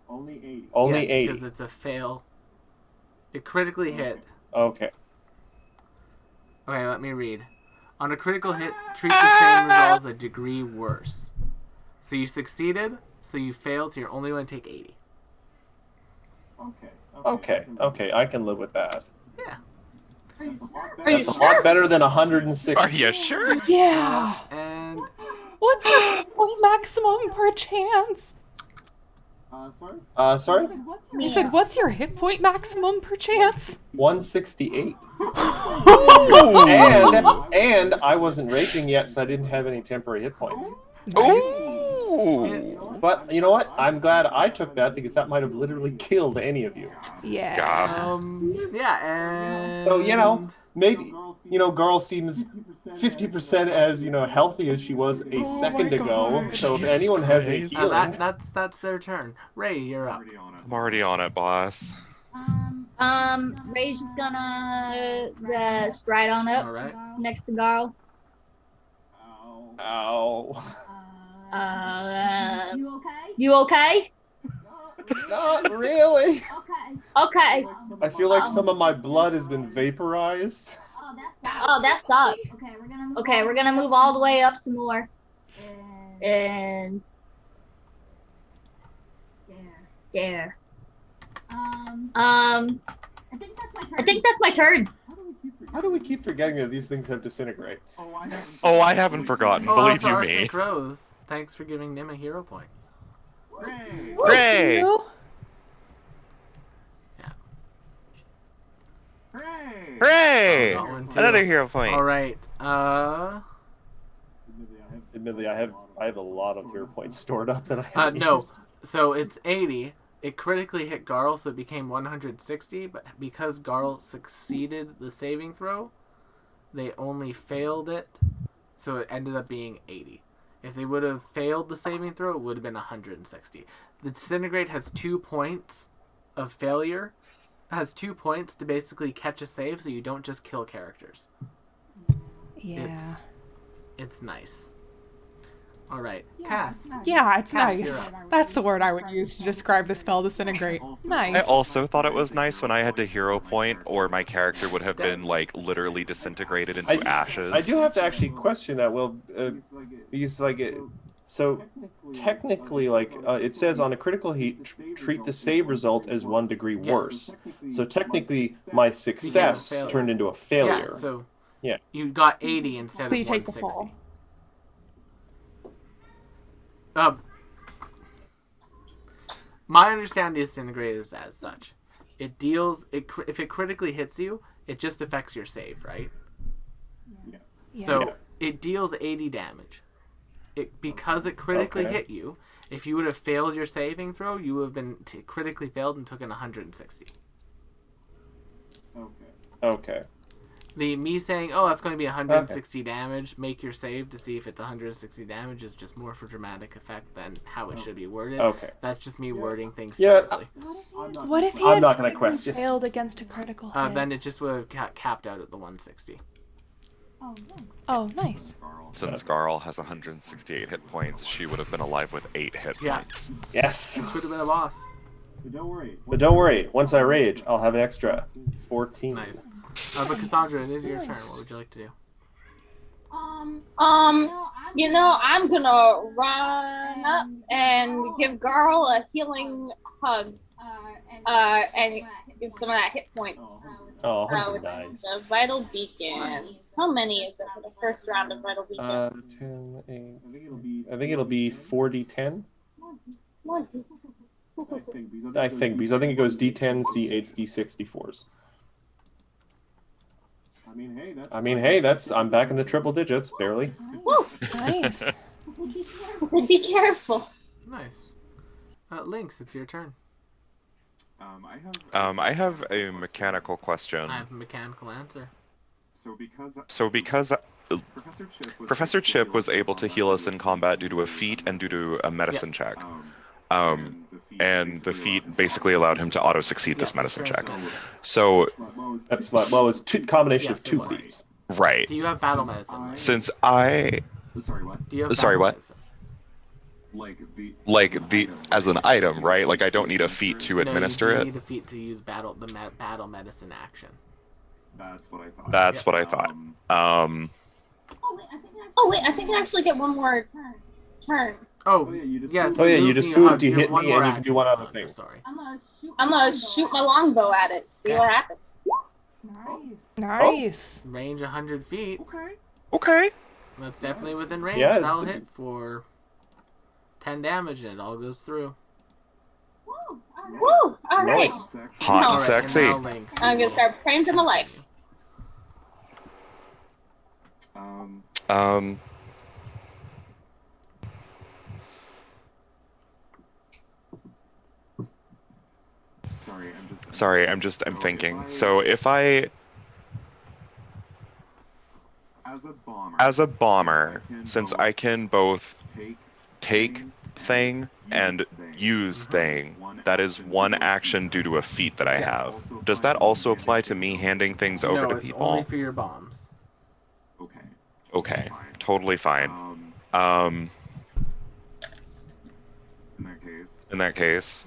Only yes, 80. because it's a fail. It critically hit. Okay. Okay, let me read. On a critical hit, treat the same result as a degree worse. So you succeeded, so you failed, so you're only going to take 80. Okay, I can live with that. Yeah. That's a lot better than 160. Are you sure? Yeah. And What's your hit point maximum per chance? Sorry? I said, what's your hit point maximum per chance? 168. Ooh. And I wasn't raging yet, so I didn't have any temporary hit points. Ooh. But you know what? I'm glad I took that because that might have literally killed any of you. Yeah. God. yeah, and... So, maybe, Girl seems 50% as, healthy as she was a second ago. So if anyone has a Christ. healing... that's their turn. Ray, you're up. I'm already on it, boss. Ray's just gonna stride on up Alright. next to Garl. Ow. You okay? You okay? Not really. Okay. Okay. I feel like some of my blood has been vaporized. Oh, that sucks. Okay, we're gonna move all the way up some more. And there. I think that's my turn. I think that's my turn. How do we keep forgetting that these things have disintegrate? Oh, I haven't forgotten. Oh, Believe also you Arsenic me. Rose, thanks for giving Nim a hero point. Ray. You? Hooray! Oh, got one too. Another hero point. Alright, Admittedly, I have a lot of hero points stored up that I haven't no. used. So it's 80. It critically hit Garl, so it became 160, but because Garl succeeded the saving throw, they only failed it, so it ended up being 80. If they would have failed the saving throw, it would have been 160. The Disintegrate has 2 points of failure, has 2 points to basically catch a save, so you don't just kill characters. Yeah. It's nice. All right, Cass. Yeah, it's Cass, nice. you're up. That's the word I would use to describe the spell Disintegrate. Nice. I also thought it was nice when I had to hero point, or my character would have been like literally disintegrated into ashes. I do have to actually question that, Will, because so technically, it says on a critical hit, treat the save result as 1 degree worse. So technically, my success failure. turned into a failure. Yeah, so Yeah. you got 80 instead So of you take the 160. fall. My understanding of Disintegrate is as such. It deals if it critically hits you, it just affects your save, right? Yeah. So it deals 80 damage. Because it critically Okay. hit you, if you would have failed your saving throw, you would have been critically failed and taken 160. Okay. Me saying, oh, that's going to be 160 damage, make your save to see if it's 160 damage is just more for dramatic effect than how it should be worded. Okay. That's just me wording things Yeah. terribly. What if he I'm had not gonna critically question. failed against a critical hit? Then it just would have capped out at the 160. Oh, nice. Since Garl has 168 hit points, she would have been alive with 8 hit Yeah. points. Yes. Which would have been a boss. But don't worry, once I rage, I'll have an extra 14. Nice. But Cassandra, it is your turn. What would you like to do? I'm gonna run up and give Garl a healing hug. And give some of that hit points. Oh, hugs are with nice. the Vital Beacon. How many is it for the first round of Vital Beacon? 10, 8. I think it'll be 4d10. More D- I think it goes d10s, d8s, d6, d4s. I mean, hey, I'm back in the triple digits, barely. Woo! Nice. I said, be careful. Nice. Lynx, it's your turn. I have a mechanical question. I have a mechanical answer. So because Professor Chip was able to heal us in combat due to a feat and due to a medicine check, and the feat basically allowed him to auto-succeed this medicine check. So, That's it's a combination of 2 feats. right. Do you have battle medicine? Right? Since I... Do you have Sorry, battle what? medicine? As an item, right? Like, I don't need a feat to administer you it. need a feat to use battle medicine action. That's what I thought. Oh wait, I think I actually get one more turn. Oh, yeah. Oh, yeah, you just moved, you hit one me, more and you can do action, one other Cassandra, thing. Sorry. I'm gonna shoot my longbow at it. See Okay. what happens. Nice. Range 100 feet. Okay. That's definitely within range. Yeah, That'll hit for 10 damage and it all goes through. Woo! All right. Nice. Hot and Alright, sexy. now Lynx, I'm gonna start praying for my life. Sorry, I'm thinking. So if I... As a bomber, since I can both take thing and use thing, that is one action due to a feat that I have. Does that also apply to me handing things over no, to it's people? only for your bombs. Okay, totally fine. In that case,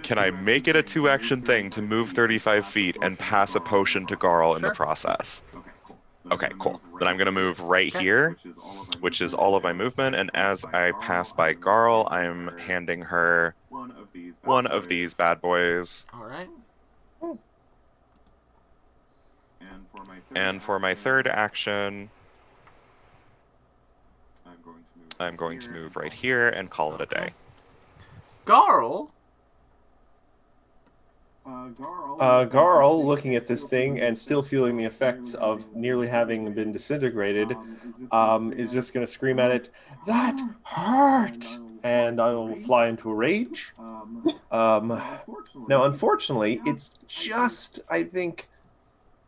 can I make it a 2-action thing to move 35 feet and pass a potion to Garl in the Sure. process? Okay, cool. Then I'm gonna move right Okay. here, which is all of my movement, and as I pass by Garl, I'm handing her one of these bad boys. Alright. And for my third action, I'm going to move right here and call it a day. Garl Garl, looking at this thing and still feeling the effects of nearly having been disintegrated, is just going to scream at it, "That hurt!" And I will fly into a rage. Now, unfortunately, it's just, I think...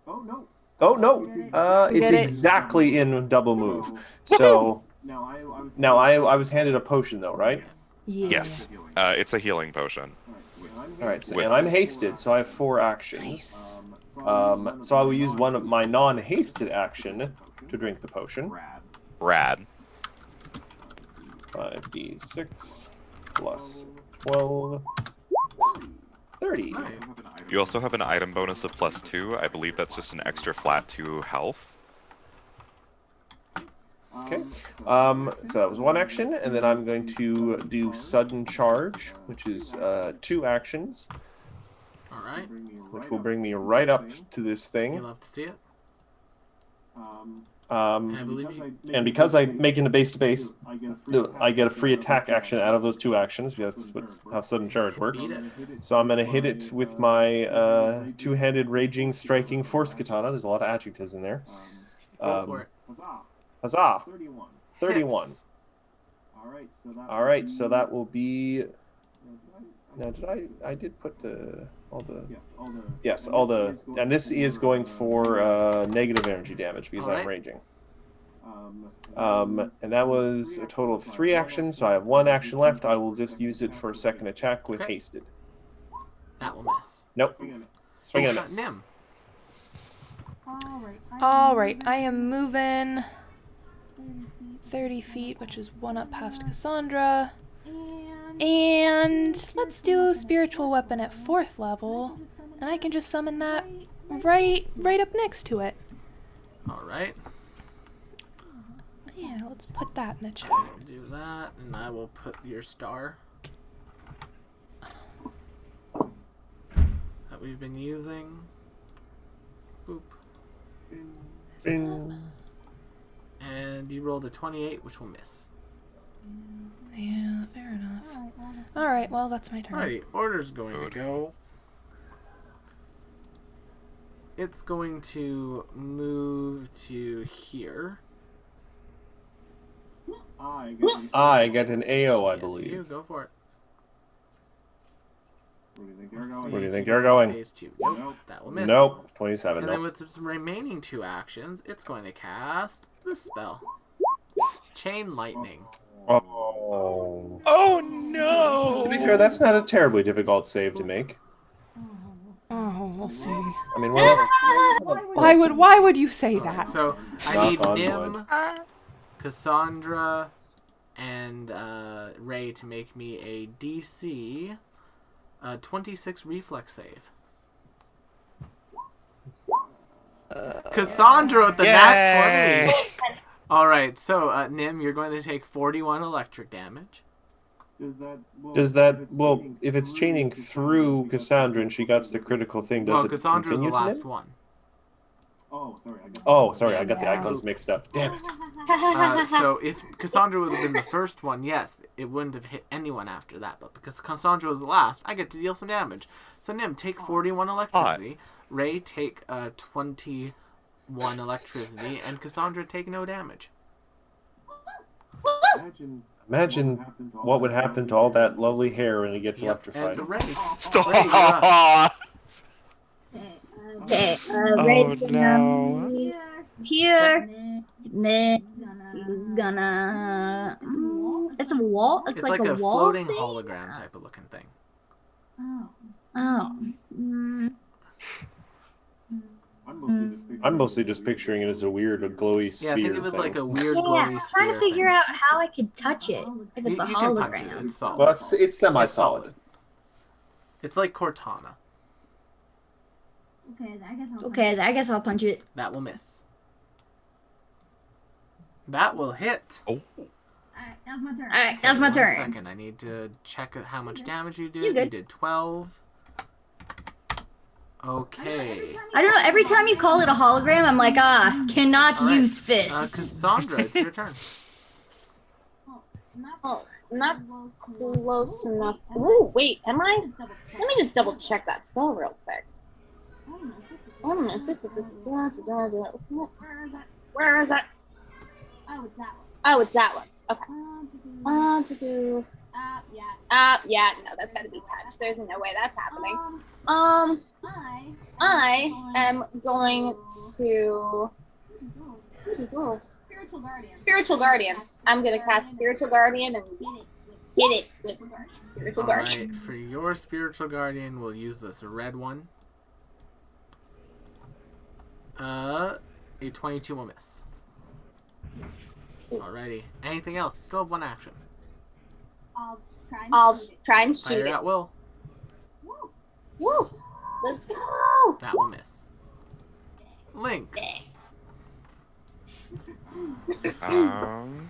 Oh, no. It's Get it? exactly in double move. So, now I was handed a potion, though, right? Yeah. Yes, it's a healing potion. All right, so, and I'm hasted, so I have 4 actions. Nice. So I will use one of my non-hasted action to drink the potion. Rad. 5d6 plus 12, 30. Nice. You also have an item bonus of +2. I believe that's just an extra flat 2 health. Okay. So that was 1 action, and then I'm going to do sudden charge, which is 2 actions, All right. which will bring me right up to this You thing. love to see it. I believe you. And because I'm making a base-to-base, I get a free attack action out of those 2 actions. That's how sudden charge works. Beat it. So I'm going to hit it with my two-handed raging striking force katana. There's a lot of adjectives in there. Go for it. Huzzah! 31. Hits. All right, so that will be. Now, I did put all the. And this is going for negative energy damage because Alright. I'm raging. And that was a total of 3 actions, so I have 1 action left. I will just use it for a second attack with Okay. hasted. That will miss. Nope. Swing and Oh, miss. Nim. All right, I am moving 30 feet, which is 1 up past Cassandra. And let's do spiritual weapon at 4th level, and I can just summon that right up next to it. All right. Yeah, let's put that in the chat. I'll do that, and I will put your star that we've been using. Boop. Bing. And you rolled a 28, which will miss. Yeah, fair enough. All right, well, that's my turn. Alrighty, order's going Good. to go. It's going to move to here. I get an AO, I Yes, you believe. go for it. Where do you think you're going? Phase 2. Nope, that will miss. Nope. 27. And then Nope. with its remaining 2 actions, it's going to cast this spell. Chain Lightning. Oh. Oh no! To be fair, that's not a terribly difficult save to make. Oh, we'll see. I mean, well, Why would you say Okay, that? so I Knock need on Nim, wood. Cassandra, and Ray to make me a DC 26 reflex save. Cassandra with the nat 20. Alright, so Nim, you're going to take 41 electric damage. Does that, well, if it's chaining through Cassandra and she got the critical thing, does Well, it Cassandra's the continue to last them? one. Oh, sorry, I got the icons mixed up. Damn it. So if Cassandra would have been the first one, yes, it wouldn't have hit anyone after that. But because Cassandra was the last, I get to deal some damage. So Nim, take 41 electricity. Ray, take 21 electricity. And Cassandra, take no damage. Imagine what would happen to all that lovely hair when it gets Yep. electrified. And Ray. Stop! Ray, you're up. Okay, Oh Ray's no! here. Then he's gonna. It's a wall. It's like a wall floating thing? hologram type of looking thing. Oh. Mm. I'm mostly just picturing it as a weird, glowy Yeah, sphere. I think it was thing. like a weird Yeah, glowy I'm sphere trying to figure thing. out how I could touch it if it's You a can punch it. hologram. It's solid. Well, it's semi-solid. solid. It's like Cortana. Okay, I guess I'll punch it. That will miss. That will hit. Oh, Alright, that's my One turn. second, I need to check how much damage you did. You good. did 12. Okay. I don't know. Every time you call it a hologram, I'm like, cannot All right. use fists. Cassandra, it's your turn. not close enough. Ooh, wait, am I? Let me just double check that spell real quick. Where is it? Oh, it's that one. Okay. Yeah, no, that's gotta be touch. There's no way that's happening. I am going to Spiritual Guardian. I'm gonna cast Spiritual Guardian and hit it with Spiritual Guardian. Alright, for your Spiritual Guardian, we'll use this red one. A 22 will miss. Alrighty. Anything else? You still have one action. I'll try and shoot Fire it. at will. Woo! Let's go! That will miss. Lynx. I'm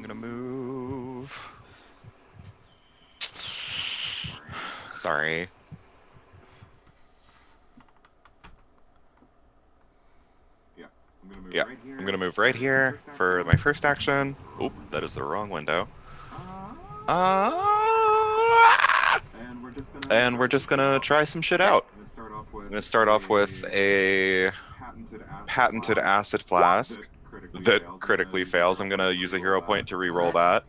gonna move. Sorry. Yeah, I'm gonna move right here for my first action. Oop, that is the wrong window. And we're just gonna try some shit out. I'm gonna start off with a patented acid flask that critically fails. I'm gonna use a hero point to re-roll that.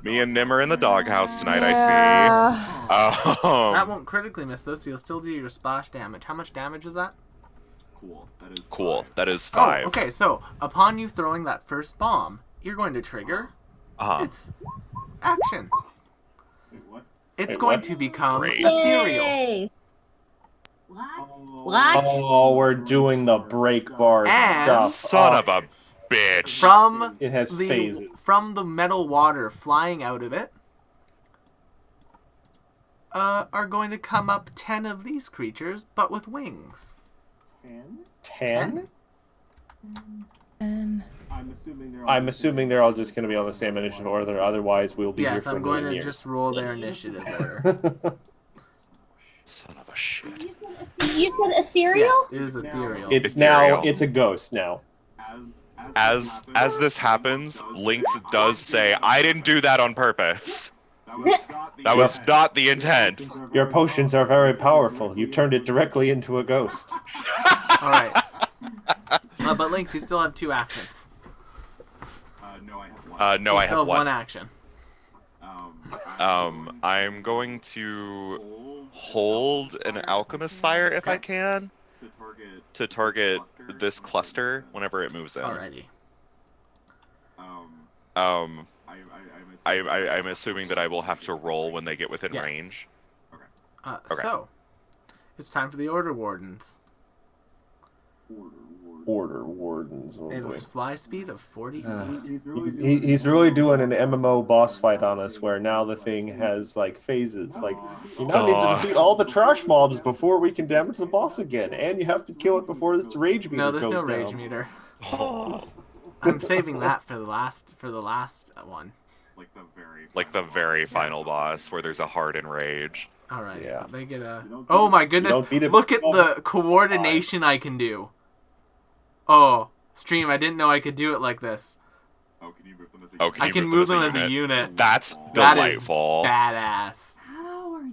Me and Nim are in the doghouse tonight, I see. That won't critically miss though, so you'll still do your splash damage. How much damage is that? Cool. That is 5. Oh, okay, so upon you throwing that first bomb, you're going to trigger its action. It's going to become ethereal. Yay. What? Oh, we're doing the break bar And- stuff. Son of a bitch. From It has phases. from the metal water flying out of it, are going to come up 10 of these creatures, but with wings. 10? And I'm assuming they're all just going to be on the same initiative order. Otherwise, we'll be here Yes, for I'm a going million to years. just roll their initiative order. Son of a shit. You said ethereal? Yes, it is ethereal. It's Ethereal. now. It's a ghost now. As this happens, Lynx does say, "I didn't do that on purpose. That was not the intent." Your potions are very powerful. You turned it directly into a ghost. Alright. But Lynx, you still have 2 actions. No, You I still have one one. action. I'm going to hold an alchemist fire if I can to target this cluster whenever it moves in. Alrighty. I'm assuming that I will have to roll when they get within Yes. range. Okay. So, it's time for the Order Wardens. Order wardens. Oh They have a boy. fly speed of 40 feet. He's really doing an MMO boss fight on us, where now the thing has like phases. Like you now need to defeat all the trash mobs before we can damage the boss again, and you have to kill it before its rage meter No, there's goes no rage down. meter. Oh, I'm saving that for the last one. like the very final boss where there's a hardened rage. All right. Yeah. They get a. Oh my goodness! don't beat it Look at with the coordination I can do. Oh, stream! I didn't know I could do it like this. Oh, I you can move them as a unit. That's That is delightful. badass.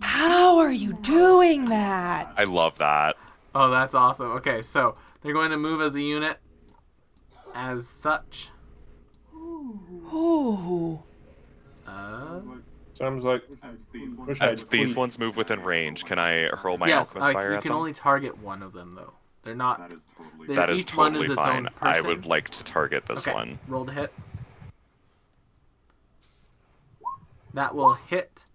how are you doing that? I love that. Oh, that's awesome. Okay, so they're going to move as a unit. As such. Ooh. Sounds like As these ones move within range, can I hurl my Yes, alchemist fire you at can them? only target one of them though. They're not. That is each one totally is its fine. own I person. would like to target this Okay, one. roll to hit. That will hit,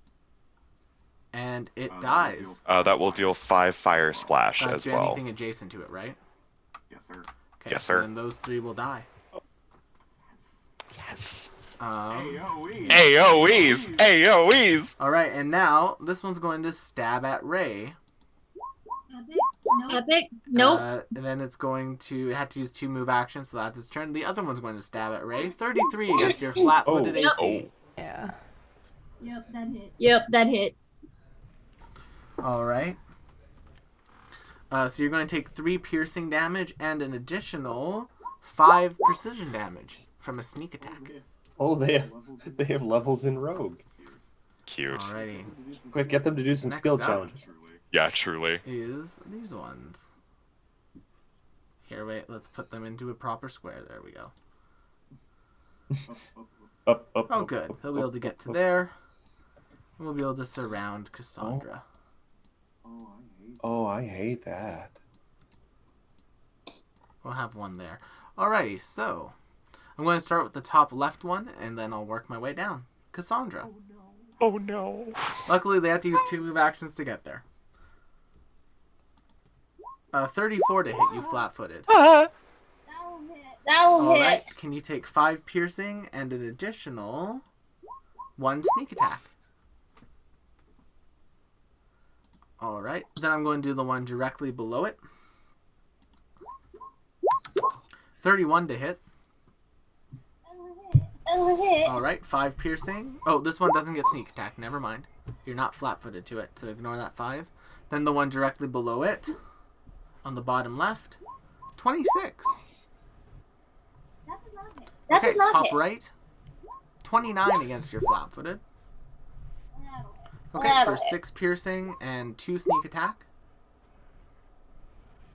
and it dies. That will deal 5 fire splash as To well. anything adjacent to it, right? Okay, Yes, so sir. then those 3 will die. Yes. AoEs! AoEs! Alright, and now this one's going to stab at Ray. Epic? Nope. And then it's going to it had to use 2 move actions, so that's its turn. The other one's going to stab at Ray. 33 against your flat-footed AC. Oh. Yeah. Yep, that hits. Alright. So you're going to take 3 piercing damage and an additional 5 precision damage from a sneak attack. Oh, they have levels in Rogue. Cute. Alrighty. Quick, get them to do some Next skill up. challenges. Yeah, truly. Is these ones. Here, wait, let's put them into a proper square. There we go. Up, Oh, good. He'll be able to get to there. And we'll be able to surround Cassandra. Oh, I hate that. We'll have one there. Alrighty, so I'm going to start with the top left one, and then I'll work my way down. Cassandra. Oh no. Luckily, they have to use 2 move actions to get there. 34 to hit you flat-footed. That will hit. Alright, can you take 5 piercing and an additional 1 sneak attack? Alright, then I'm going to do the one directly below it. 31 to hit. That will hit. Alright, 5 piercing. Oh, this one doesn't get sneak attack. Never mind. You're not flat-footed to it, so ignore that 5. Then the one directly below it, on the bottom left, 26. That does not top hit. right, 29 against your flat-footed. Okay, That'll for hit. 6 piercing and 2 sneak attack.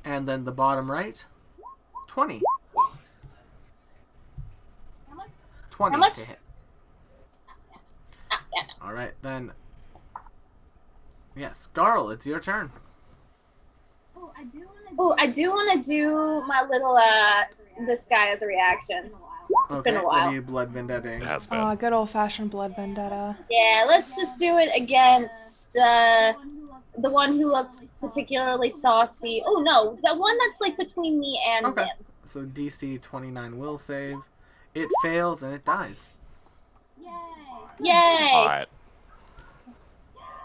And then the bottom right, 20. 20 How much? to hit. Alright, then. Yes, Garl, it's your turn. Oh, I do want to do my little this guy as a reaction. It's been a What while. are you blood vendettaing? It has been. Ah, good old-fashioned blood vendetta. Yeah, let's just do it against the one who looks particularly saucy. Oh no, the one that's like between me and Okay. him. So DC 29 will save. It fails and it dies. Yay! Hot.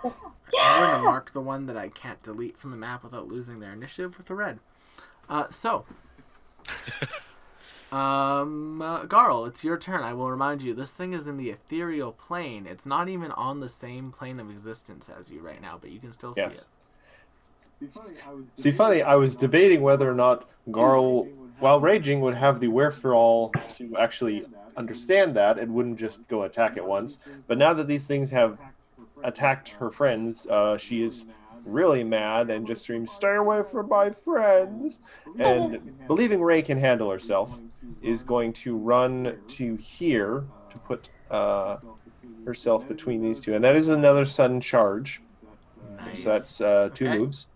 I'm going to mark the one that I can't delete from the map without losing their initiative with the red. Garl, it's your turn. I will remind you, this thing is in the ethereal plane. It's not even on the same plane of existence as you right now, but you can still see it. See, funny, I was debating whether or not Garl, while raging, would have the wherewithal to actually understand that and wouldn't just go attack at once. But now that these things have attacked her friends, she is really mad and just screams, "Stay away from my friends!" And believing Ray can handle herself, is going to run to here to put herself between these two. And that is another sudden charge. Nice. So that's 2 Okay. moves.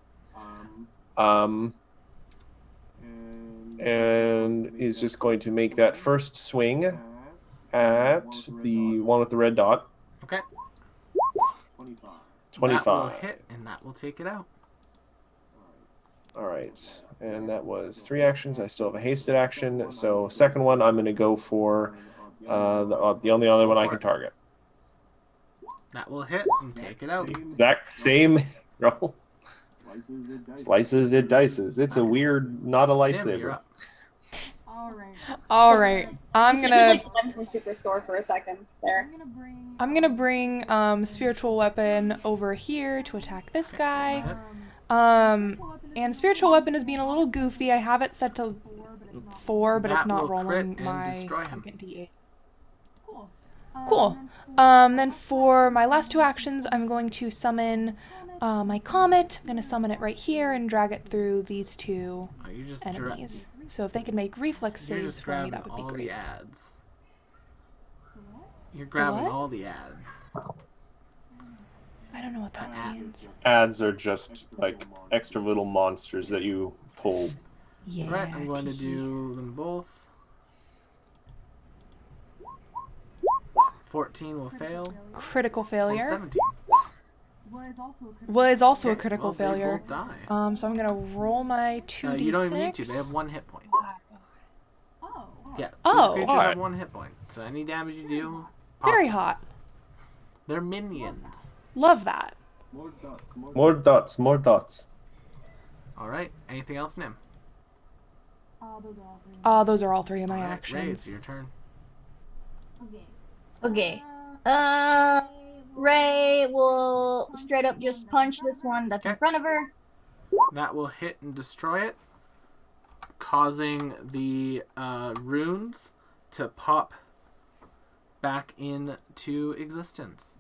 And is just going to make that first swing at the one with the red dot. Okay. 25. That will hit, and that will take it out. All right. And that was 3 actions. I still have a hasted action. So second one, I'm going to go for the only other one I can target. That will hit and take it out. The exact same roll. Slices, it dices. It's a Nice. weird, not a Nim, you're lightsaber. up. All right, I'm You sounded gonna like one from Superstore for a second there. bring spiritual weapon over here to attack this guy. Hit. And spiritual weapon is being a little goofy. I have it set to 4, but it's That not will crit rolling and my destroy him. second D8. Cool. Then for my last 2 actions, I'm going to summon my comet. I'm going to summon it right here and drag it through these 2 Oh, you just enemies. So if they could make reflex You're saves just for me, grabbing that would be all great. the ads. You're grabbing what? all the ads. I don't know what that Ad. means. Ads are just like extra little monsters that you pull. Yeah. Right, I'm going to tee-hee. do them both. 14 will fail. Critical And failure. 17. Was also a Okay, critical well, they failure. both die. So I'm gonna roll my 2d6. You don't even need to. They have 1 hit point. Yeah. Oh. These creatures Hot. have 1 hit point. So any damage you do, Very pops. hot. They're minions. Love that. More dots, more dots. All right. Anything else, Nim? Those are all 3 of my All right, Ray, actions. it's your turn. Okay. Ray will straight up just punch this one that's in Okay. front of her. That will hit and destroy it. causing the runes to pop back into existence.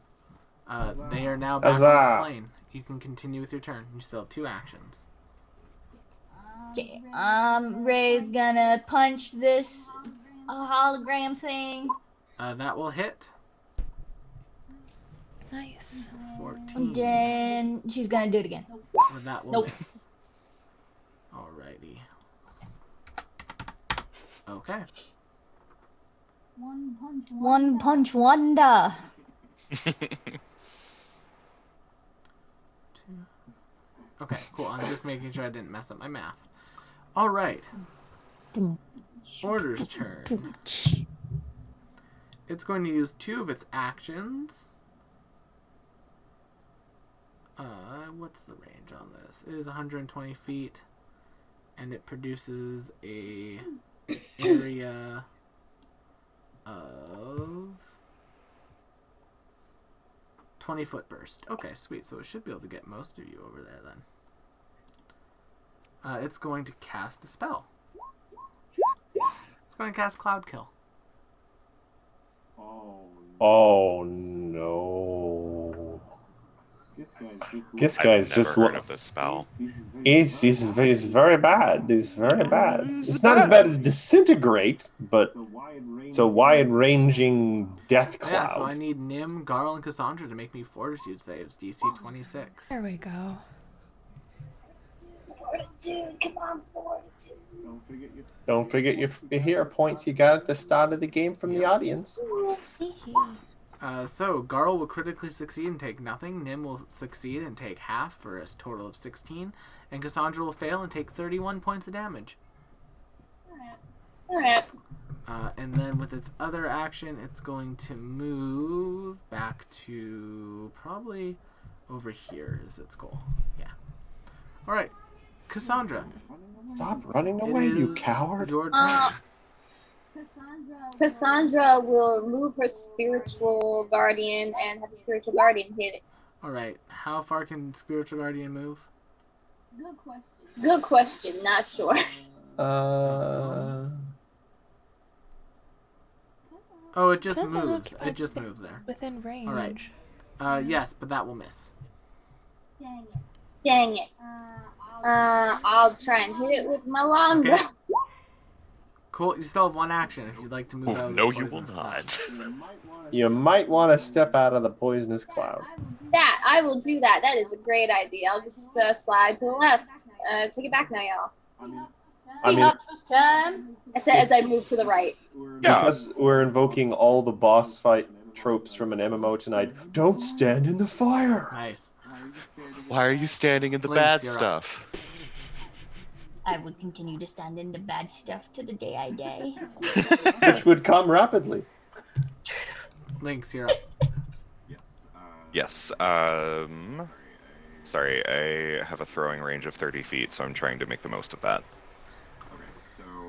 They are now back on Huzzah. this plane. You can continue with your turn. You still have 2 actions. Okay. Ray's gonna punch this hologram thing. That will hit. Nice. 14. Then she's gonna do it again. And that will Nope. miss. Alrighty. Okay. One punch wonder. Okay, cool. I'm just making sure I didn't mess up my math. Alright. Order's turn. It's going to use 2 of its actions. What's the range on this? It is 120 feet. And it produces a area of 20-foot burst. Okay, sweet. So it should be able to get most of you over there then. It's going to cast a spell. It's going to cast Cloud Kill. Oh no. This guy's I've just never heard of this spell. he's very bad. He's very bad. It's not as bad as Disintegrate, but it's a wide-ranging death cloud. Yeah, so I need Nim, Garl, and Cassandra to make me Fortitude saves, DC 26. There we go. Fortitude, come on, Fortitude. Don't forget your hero points you got at the start of the game from the audience. So Garl will critically succeed and take nothing. Nim will succeed and take half for a total of 16. And Cassandra will fail and take 31 points of damage. Alright. And then with its other action, it's going to move back to probably over here is its goal. Yeah. Alright. Cassandra. Stop running it away, you is coward. Your turn. Cassandra will move her spiritual guardian and have the spiritual guardian hit it. Alright. How far can Spiritual Guardian move? Good question, not sure. Oh, it just Doesn't moves. look It like just it's moves there. Within range. Alright. Yes, but that will miss. Dang it. I'll try and hit it with my longbow. Okay. Cool. You still have 1 action if you'd like to move out. Oh, of no, this you will poisonous cloud. not. You might want to step out of the poisonous cloud. That, I will do that. That is a great idea. I'll just slide to the left. Take it back now, y'all. I He mean, hops this time. I said as I move to the right. Yeah. because we're invoking all the boss fight tropes from an MMO tonight. Don't stand in the fire. Nice. Why are you standing in the Lynx, bad you're up. stuff? I would continue to stand in the bad stuff to the day I die. Which would come rapidly. Lynx, you're up. Yes. Sorry, I have a throwing range of 30 feet, so I'm trying to make the most of that.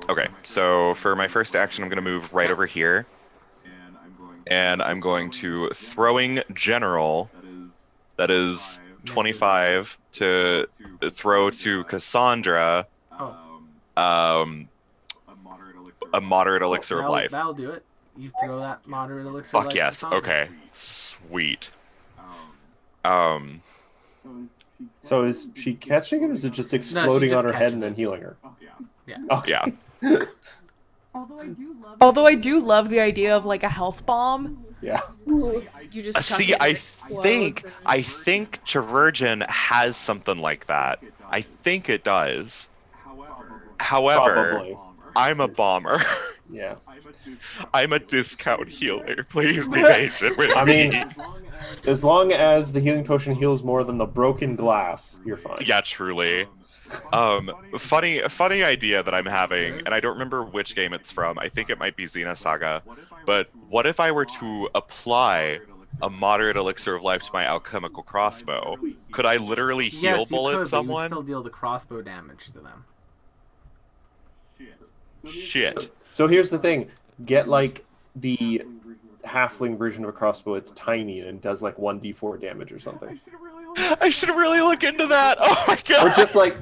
Okay, so for my first action, I'm going to move right over here. And I'm going to throwing general. That is 25 to throw to Cassandra. Oh. A moderate elixir of that'll, life. That'll do it. You throw that moderate elixir of Fuck life. yes. to Cassandra. Okay. Sweet. So is she catching it, or is it just exploding just on her head catches and then it. healing her? Yeah. Okay. Yeah. Although I do love the idea of like a health bomb. Yeah. You just chuck See, it and I it explodes think and- Travergin has something like that. I think it does. However, Probably. I'm a bomber. Yeah. I'm a discount healer. Please be patient with I me. mean, as long as the healing potion heals more than the broken glass, you're fine. Yeah, truly. Funny idea that I'm having, and I don't remember which game it's from. I think it might be Xenosaga. But what if I were to apply a moderate elixir of life to my alchemical crossbow? Could I literally heal Yes, you bullet could, but you would someone? still deal the crossbow damage to them. Shit. So here's the thing: get like the halfling version of a crossbow. It's tiny and does like 1d4 damage or something. I should really look into that. Oh my god. Or just like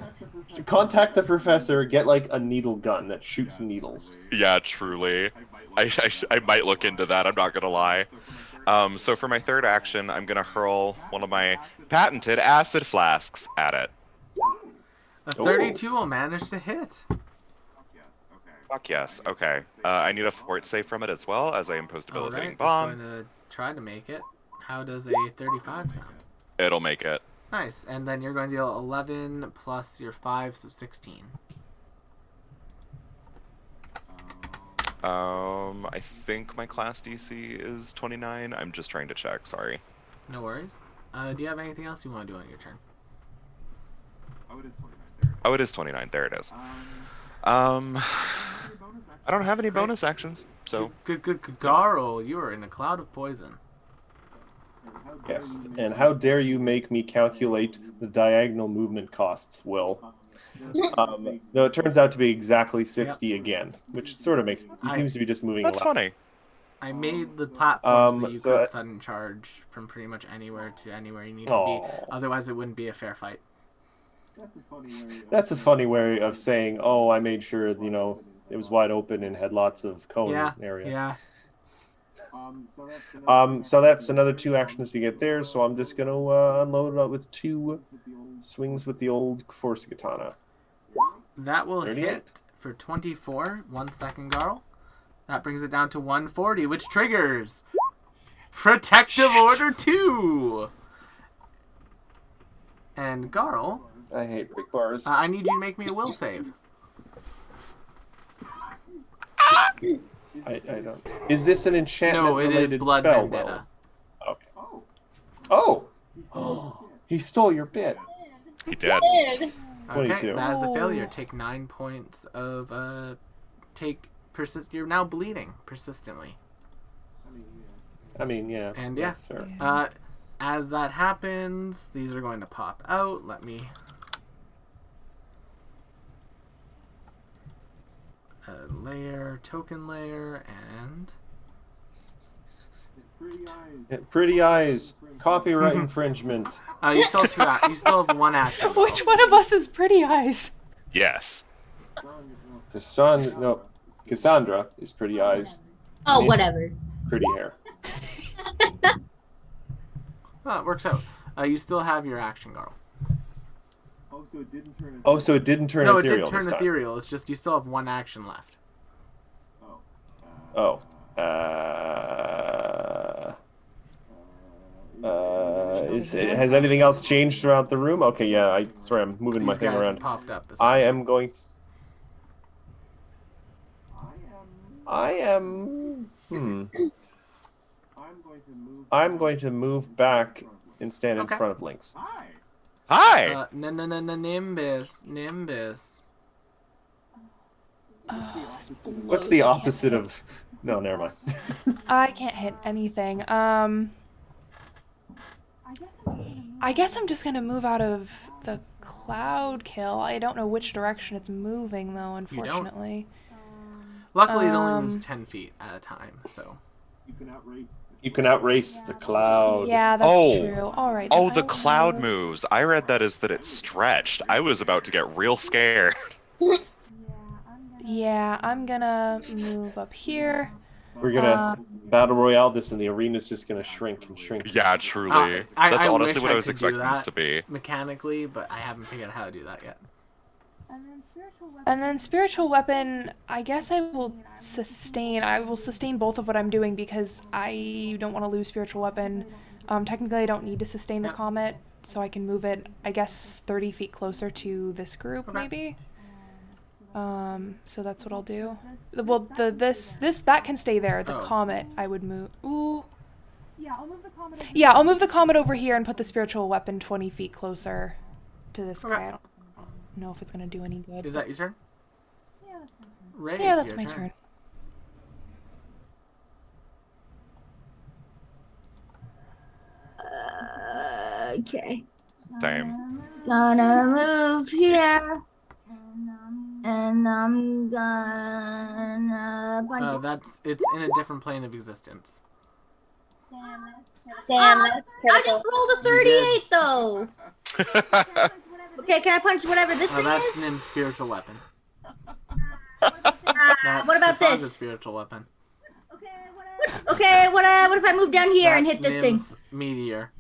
contact the professor. Get like a needle gun that shoots needles. Yeah, truly. I might look into that. I'm not gonna lie. So for my third action, I'm gonna hurl one of my patented acid flasks at it. A 32 will manage to hit. Fuck yes. Okay. I need a fort save from it as well, as I impose All debilitating right, bomb. it's going to try to make it. How does a 35 sound? It'll make it. Nice, and then you're going to deal 11 plus your 5, so 16. I think my class DC is 29. I'm just trying to check. Sorry. No worries. Do you have anything else you want to do on your turn? Oh, it is 29. There it is. I don't have any bonus actions, so. Good. Garl, you are in a cloud of poison. Yes, and how dare you make me calculate the diagonal movement costs, Will? No, it turns out to be exactly 60 again, which sort of makes sense. He seems to be just moving That's a lot. funny. I made the platform so you so could sudden charge from pretty much anywhere to anywhere you need to be. Otherwise, it wouldn't be a fair fight. That's a funny way of saying, oh, I made sure, you know, it was wide open and had lots of cone area. Yeah. So that's another 2 actions to get there, so I'm just going to unload it up with 2 swings with the old Force Katana. That will 38. hit for 24. 1 second, Garl. That brings it down to 140, which triggers Protective Order 2. And Garl, I hate break bars. I need you to make me a will save. I don't. Is this an enchantment No, it is related Blood spell, Vendetta. though? Okay. Oh! He stole your bit. He did. Okay, 22. that is a failure. Take 9 points of You're now bleeding persistently. I mean, yeah. And yeah, that's fair. as that happens, these are going to pop out. Let me token layer, and Pretty eyes. Copyright infringement. you still have you still have 1 action. Which one of us is Pretty Eyes? Yes. Cassandra is pretty eyes. Oh, whatever. Pretty hair. Well, it works out. You still have your action, Garl. Oh, so it didn't turn No, ethereal it did turn this time. ethereal. It's just you still have 1 action left. Oh. Has anything else changed throughout the room? Okay, yeah. Sorry, I'm moving my These thing guys around. have popped up. I am going to... I'm going to move back and stand in front of Lynx. Hi! Nimbus. What's the opposite of... No, never mind. I can't hit anything. I guess I'm just gonna move out of the cloud kill. I don't know which direction it's moving though, unfortunately. Luckily, it only moves 10 feet at a time, so. You can outrace the cloud. Yeah, that's true. All right. Oh, the cloud moves. I read that as that it's stretched. I was about to get real scared. Yeah, I'm gonna move up here. We're gonna battle royale this, and the arena's just gonna shrink and shrink. Yeah, truly. I That's honestly wish what I was could do expecting this that to be. mechanically, but I haven't figured out how to do that yet. And then spiritual weapon, I guess I will sustain. I will sustain both of what I'm doing because I don't want to lose spiritual weapon. Technically, I don't need to sustain the comet, so I can move it, I guess, 30 feet closer to this group, maybe. So that's what I'll do. Well, that can stay there. The comet, I would move. Ooh. Yeah, I'll move the comet over here and put the spiritual weapon 20 feet closer to this guy. I don't know if it's gonna do any good. Is that your turn? Ray, Yeah, it's that's your my turn. Okay. Same. Gonna move here. And I'm gonna punch it. It's in a different plane of existence. Damn it. I just rolled a 38 though. Okay, can I punch whatever this thing That's is? Nim's spiritual weapon. What about Cassandra's this? spiritual weapon. Okay, what if I move down here and That's hit this thing? Nim's meteor.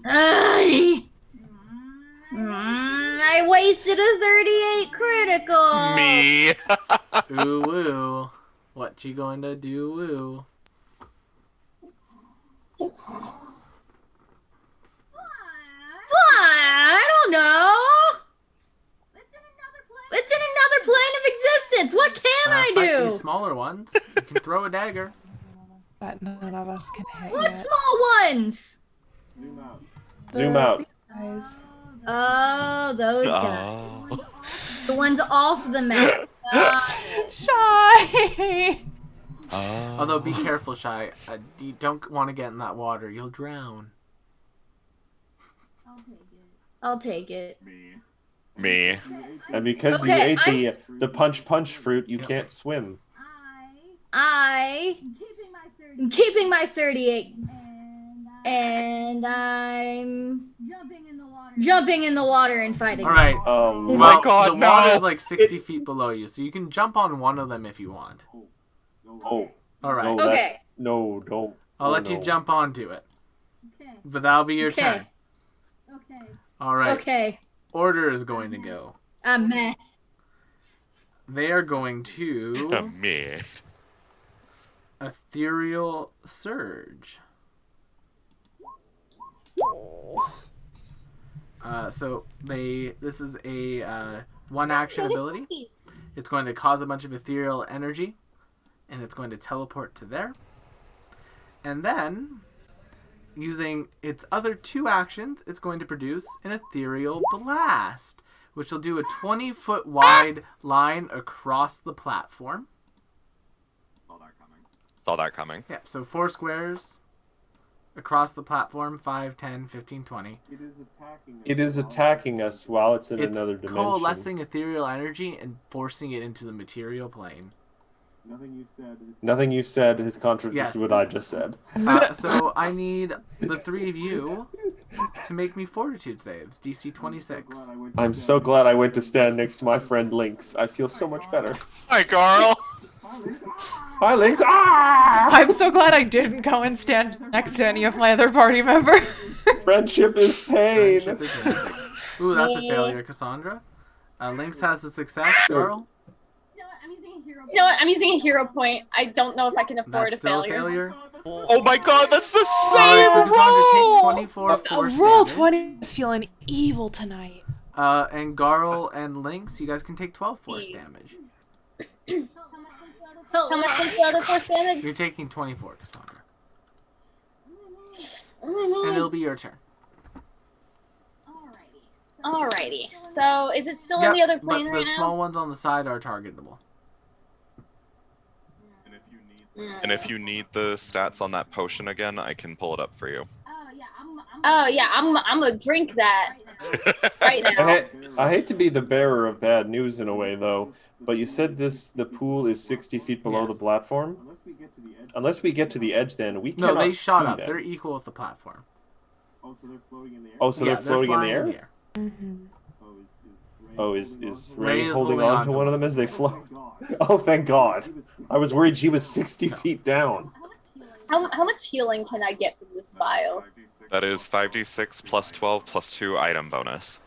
I wasted a 38 critical. Me. Ooh woo. What you going to do woo? It's I don't know. It's in another plane of existence. What can I Fight do? these smaller ones. You can throw a dagger. That none of us can hit What yet. small ones? Zoom out. Guys. Oh, those guys. Oh. The ones off the map. Shy! Although be careful, Shy. You don't want to get in that water. You'll drown. I'll take it. Me. And because Okay, you ate the punch fruit, you can't swim. I'm keeping my 38. And I'm jumping in the water and fighting. All right. Oh Well, my God, the no. water is like 60 feet below you, so you can jump on one of them if you want. Oh. All right. No, Okay. no, don't. I'll let you jump onto it. But that'll be your turn. All right. Okay. Order is going to go. I'm mad. They are going to Me. Ethereal Surge. This is a one action ability. It's going to cause a bunch of ethereal energy, and it's going to teleport to there. And then, using its other two actions, it's going to produce an ethereal blast, which will do a 20-foot wide line across the platform. Saw that coming. Yeah, so 4 squares across the platform, 5, 10, 15, 20. It is attacking us while it's in It's another dimension. coalescing ethereal energy and forcing it into the material plane. Nothing you said has contradicted Yes. what I just said. So I need the 3 of you to make me fortitude saves, DC 26. I'm so glad I went to stand next to my friend Lynx. I feel so much better. Hi, Carl. Hi, Lynx. Ah! I'm so glad I didn't go and stand next to any of my other party members. Friendship is pain. Friendship is magic. Ooh, that's a failure, Cassandra. Lynx has the success, girl. You know what? I'm using a hero point. I don't know if I can afford That's a still failure. a failure. Oh my God, that's the Alright, so same Cassandra, take roll. 24 force Roll damage. 20 is feeling evil tonight. And Garl and Lynx, you guys can take 12 force damage. How much is the other force damage? You're taking 24, Cassandra. And it'll be your turn. Alrighty. So, is it still in the other plane but right the now? small ones on the side are targetable. And if you need the stats on that potion again, I can pull it up for you. Oh yeah, I'm gonna drink that right now. I hate to be the bearer of bad news in a way, though, but you said the pool is 60 feet below Yes. the platform? Unless we get to the edge, then we No, cannot they shot see up. them. They're equal with the platform. Oh, so Yeah, they're floating in the flying air? Mm-hmm. Oh, is Ray Ray is holding holding on on to to one of them as they float? Oh, thank God. I was worried she was 60 feet down. How much healing can I get from this vial? That is 5d6 plus 12 plus 2 item bonus.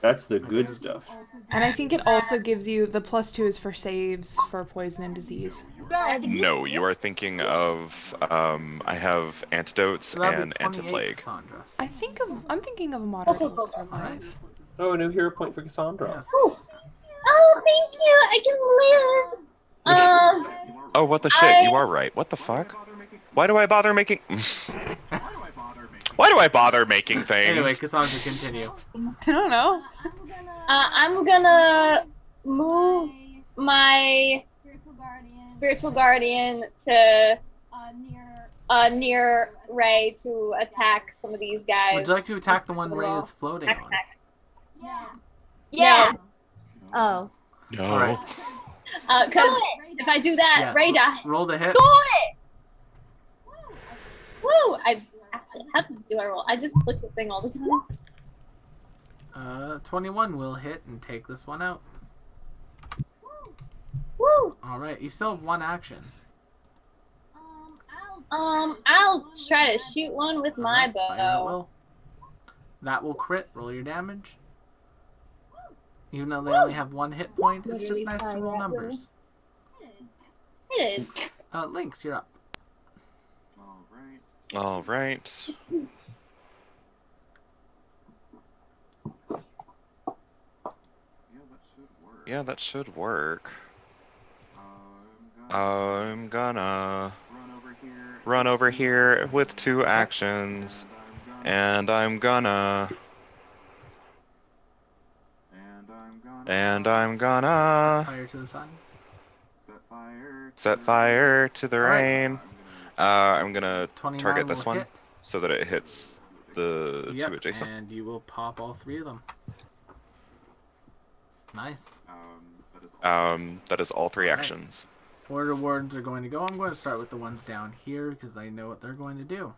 That's the good stuff. And I think it also gives you the +2 is for saves for poison and disease. No, you are thinking of, I have antidotes So that'd and be 28, anti-plague. Cassandra. I'm thinking of moderate health survive. Oh, a new hero point for Cassandra. Yes. Oh, thank you. I can live. Oh, what the shit, you are right. What the fuck? Why do I bother making... Why do I bother making things? Anyway, Cassandra, continue. I don't know. I'm gonna move my spiritual guardian to near Ray to attack some of these guys. Would you like to attack the one Ray is floating on? Yeah. Oh. No. Alright. Because if I do that, Yes. Ray dies. Roll the hit. Woo! I actually, how do I roll? I just click the thing all the time. 21 will hit and take this one out. Woo! Alright, you still have one action. I'll try to shoot one with my Alright, fire at bow. will. That will crit. Roll your damage. Even though they only have one hit point, it's just Literally nice to fire roll at will. numbers. It is. Lynx, you're up. All right. Yeah, that should work. I'm gonna run over here with 2 actions, and I'm gonna Fire to the sun. set fire to the Alright. rain. I'm gonna 29 target this will one hit. so that it hits the 2 Yep, adjacent. and you will pop all 3 of them. Nice. That is all 3 Alright. actions. Order wardens are going to go. I'm going to start with the ones down here because I know what they're going to do.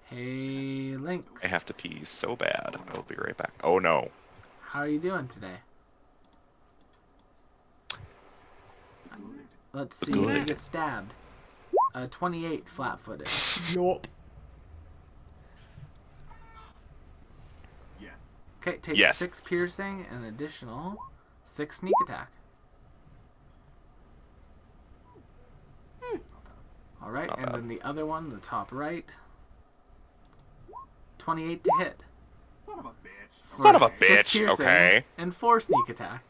Hey, Lynx. I have to pee so bad. I will be right back. Oh no. How are you doing today? Let's see if you Good. get stabbed. 28 flat-footed. Yup. Okay, take Yes. 6 piercing and an additional 6 sneak attack. Alright, Not and bad. then the other one, the top right. 28 to hit. Son of a For 6 bitch, piercing okay. And 4 sneak attack.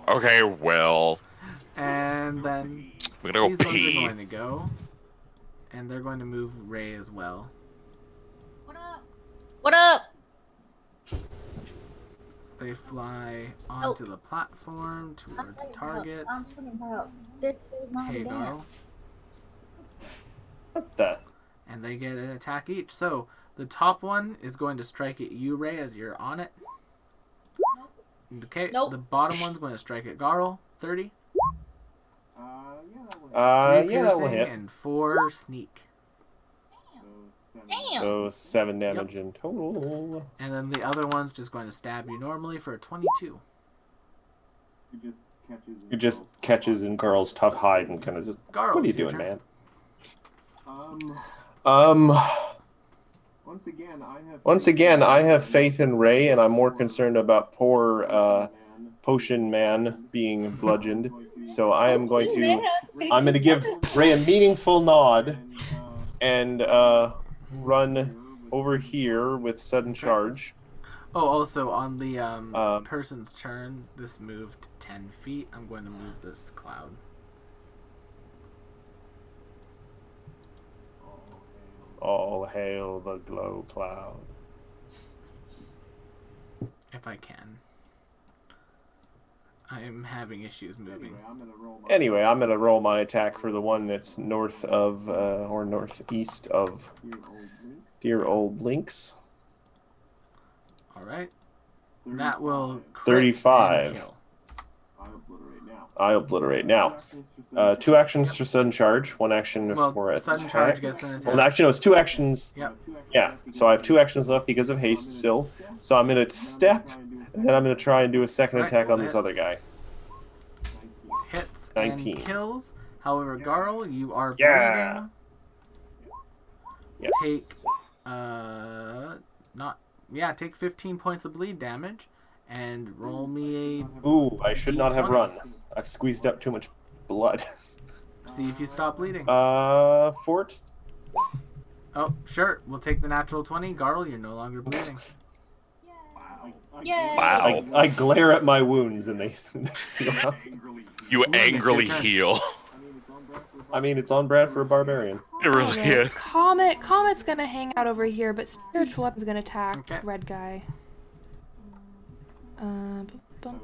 Okay, well. And then We're gonna these go ones are pee. going to go. And they're going to move Ray as well. What up? So they fly onto the platform towards the target. I'm screaming help. This is not Hey, a Darl. dance. What the? And they get an attack each. So the top one is going to strike at you, Ray, as you're on it. Okay, Nope. the bottom one's going to strike at Garl. 30. 3 Yeah, that will piercing hit. and 4 sneak. Damn. So 7 damage in total. And then the other one's just going to stab you normally for a 22. It just catches in Garl's tough hide and kind of just. Garl, What are you it's your doing, turn. man? Once again, I have faith in Ray, and I'm more concerned about poor Potion Man being bludgeoned. So I am going to give Ray a meaningful nod and run over here with sudden charge. Oh, also on the person's turn, this moved 10 feet. I'm going to move this cloud. All hail the glow cloud. If I can. I'm having issues moving. Anyway, I'm going to roll my attack for the one that's north of, or northeast of dear old Lynx. Alright. That will crit 35. and kill. I obliterate now. 2 actions for sudden charge, 1 action Well, for attack. sudden charge gets an attack. Well, actually, no, it's 2 actions. Yep. Yeah, so I have 2 actions left because of haste still. So I'm going to step, and then I'm going to try and do a second Right, attack roll on this hit. other guy. Hits 19. and kills. However, Garl, you are Yeah. bleeding. Yes. Take 15 points of bleed damage and roll me Ooh, I should not have D20. run. I've squeezed up too much blood. a see if you stop bleeding. Fort? Oh, sure. We'll take the natural 20. Garl, you're no longer bleeding. Yay. Wow. I glare at my wounds and they seal up. You it's your angrily turn. heal. I mean, it's on brand for a barbarian. It really is. Comet's gonna hang out over here, but Spiritual Weapon's gonna attack Okay. red guy.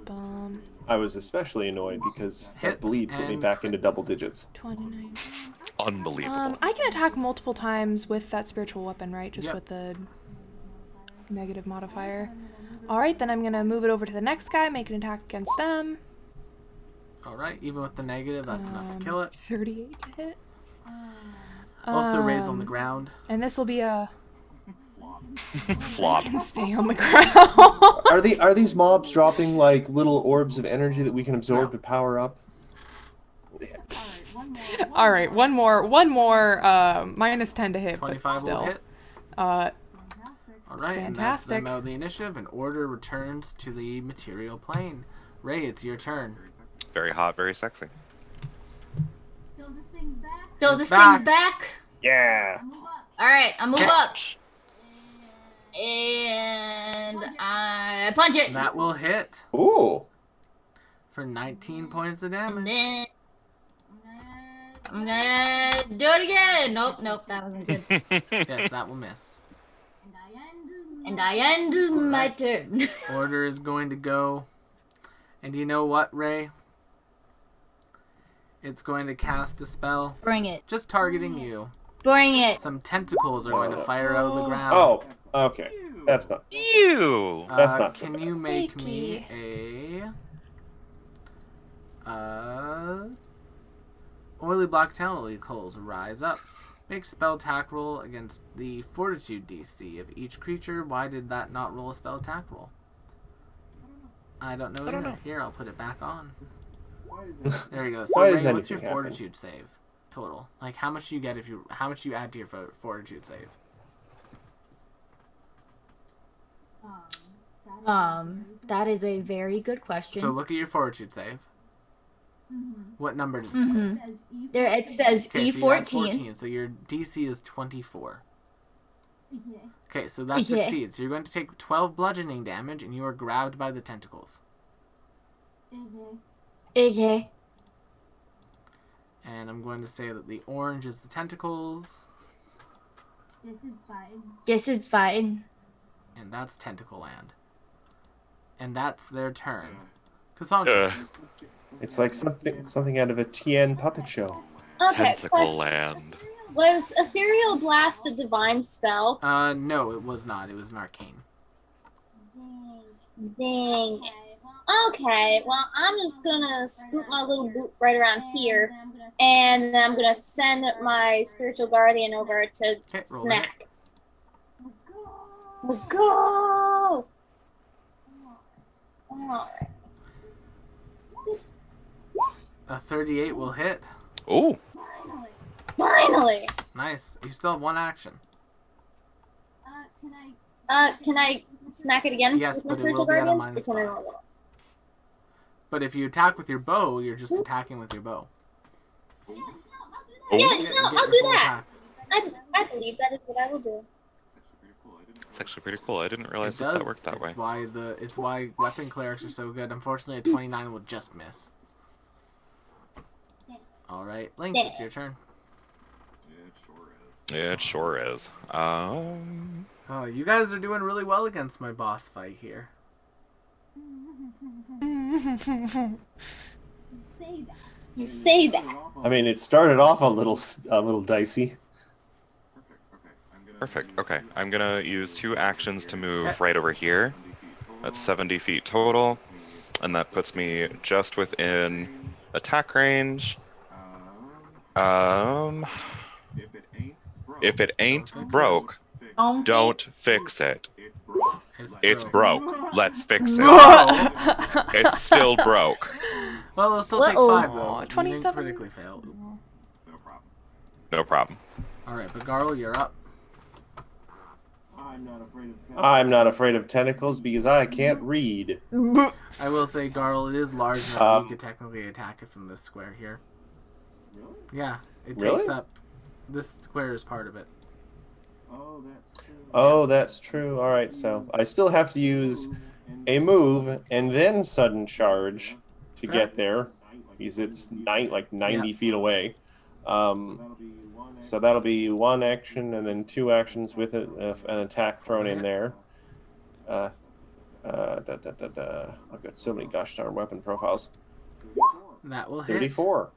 Bum. I was especially annoyed because that Hits bleed put me and back into crits. double digits. 29. Unbelievable. I can attack multiple times with that Spiritual Weapon, right? Just Yep. with the negative modifier. Alright, then I'm gonna move it over to the next guy, make an attack against them. Alright, even with the negative, that's enough to kill it. 38 to hit. Also, Ray's on the ground. And this will be a Flop. stay on the ground. Are these mobs dropping like little orbs of energy that we can absorb No. to power up? All right, one more. Minus 10 to hit, but 25 still. will hit. Uh, All right, Fantastic. and that's them out of the initiative, and order returns to the material plane. Ray, it's your turn. Very hot, very sexy. So It's this back. thing's back. Yeah. All right, I move Okay. up. And I punch it. That will hit Ooh. for 19 points of And damage. then I'm gonna do it again. Nope, that wasn't good. Yes, that will miss. And I end my turn. Order is going to go. And you know what, Ray? It's going to cast a spell Bring it. just targeting you. Bring it. Some tentacles are going to fire out of the ground. Oh, okay. That's not. Ew. That's not so Can bad. you make me a oily black tentacles rise up? Make spell attack roll against the fortitude DC of each creature. Why did that not roll a spell attack roll? I don't know either. Here, I'll put it back on. There you go. So Why Ray, does what's your anything happen? fortitude save total? Like how much do you get if you how much do you add to your fortitude save? That is a very good question. So look at your fortitude save. What number does it say? There it says Okay, so you add E14. 14, so your DC is 24. Okay, so that Yeah. succeeds. So you're going to take 12 bludgeoning damage, and you are grabbed by the tentacles. Okay. And I'm going to say that the orange is the tentacles, This is fine. and that's Tentacle Land. And that's their turn. Cassandra. It's like something out of a TN puppet show. Okay. Tentacle Land. Was Ethereal Blast a divine spell? No, it was not. It was an arcane. Dang it. Okay, well, I'm just gonna scoot my little boot right around here, and I'm gonna send my spiritual guardian over to Okay, roll snack. Let's go! Alright. A 38 will hit. Ooh. Finally! Nice. You still have one action. Can I smack it again Yes, with my but it spiritual will be at a guardian? -5. But if you attack with your bow, you're just attacking with your bow. Yeah, Get- no, get I'll your do full that. attack. I believe that is what I will do. It's actually pretty cool. I didn't It realize does. that worked that way. It's why weapon clerics are so good. Unfortunately, a 29 will just miss. All right, Lynx, it's your turn. Yeah, it sure is. Oh, you guys are doing really well against my boss fight here. You say that. I mean, it started off a little dicey. Perfect. Okay, I'm gonna use 2 actions to move Okay. right over here. That's 70 feet total, and that puts me just within attack range. If it ain't broke, don't fix it. It's broke. Let's fix it. It's still broke. Well, it'll still take Uh-oh. 5 though. You didn't 27. critically fail. No problem. All right, but Garl, you're up. I'm not afraid of tentacles because I can't read. I will say, Garl, it is large enough that you could technically attack it from this square here. Yeah, it takes Really? up. This square is part of it. Oh, that's true. All right, so I still have to use a move and then sudden charge to get there because it's 90 feet away. So that'll be 1 action and then 2 actions with it, an attack thrown in there. I've got so many gosh darn weapon profiles. That will hit. 34.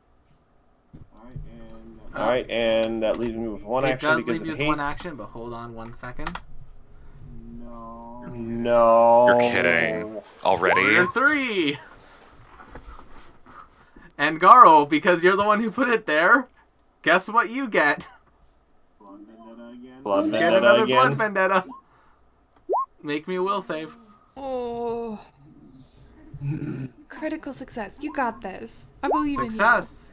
All right, and that leaves me with 1 It action does because leave you of with haste. 1 action, but hold on 1 second. No. You're kidding. Already? Warrior 3! And Garl, because you're the one who put it there, guess what you get? Blood Get vendetta another again. blood vendetta. Make me a will save. Oh. Critical success. You got this. I believe in you. Success.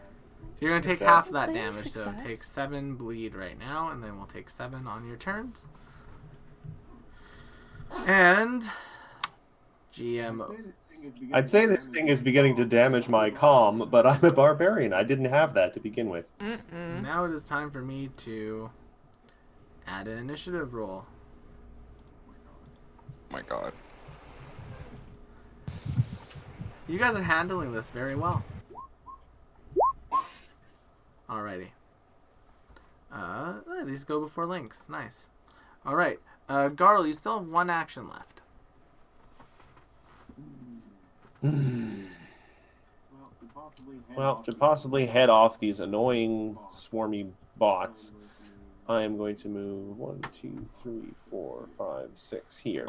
So you're gonna take Success. half that Please, damage. So success. take 7 bleed right now, and then we'll take 7 on your turns. And GM. I'd say this thing is beginning to damage my calm, but I'm a barbarian. I didn't have that to begin with. Now it is time for me to add an initiative roll. Oh my god. You guys are handling this very well. Alrighty. These go before links. Nice. Alright. Garl, you still have 1 action left. Well, to possibly head off these annoying swarmy bots, I am going to move 1, 2, 3, 4, 5, 6 here.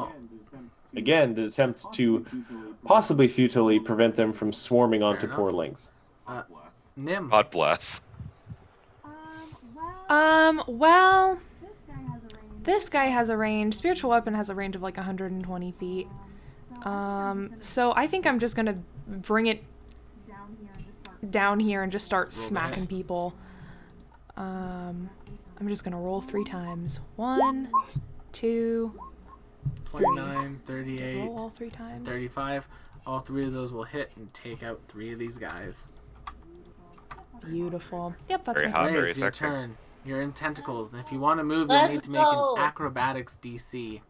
Again, to attempt to possibly futilely prevent them from swarming onto enough. poor links. Nim. God bless. Well, this guy has a range. Spiritual weapon has a range of like 120 feet. So I think I'm just gonna bring it down here and just start smacking people. I'm just gonna roll 3 times. 1, 2, 29, 38, roll all 3 times. 35. All 3 of those will hit and take out 3 of these guys. Beautiful. Yep, that's Very my hot. Ray, very it's your sexy. turn. You're in tentacles, and if you want to move, you'll Let's need to make go. an acrobatics DC.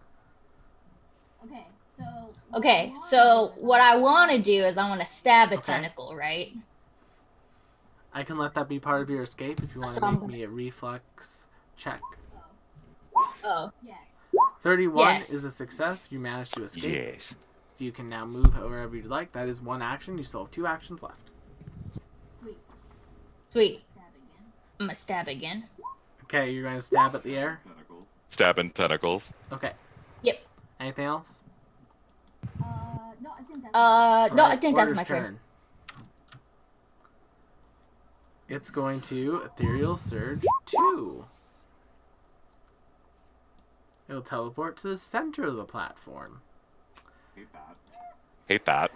Okay, so what I want to do is I want to stab a Okay. tentacle, right? I can let that be part of your escape if you want to So I'm make gonna- me a reflex check. Oh, 31 Yes. is a success. You managed to escape. Yes. So you can now move wherever you'd like. That is 1 action. You still have 2 actions left. sweet. I'm gonna stab again. Okay, you're going to stab at the air? Stabbing tentacles. Okay. Yep. Anything else? No, Alright, I think that's Porter's my turn. It's going to Ethereal Surge 2. It'll teleport to the center of the platform. Hate that.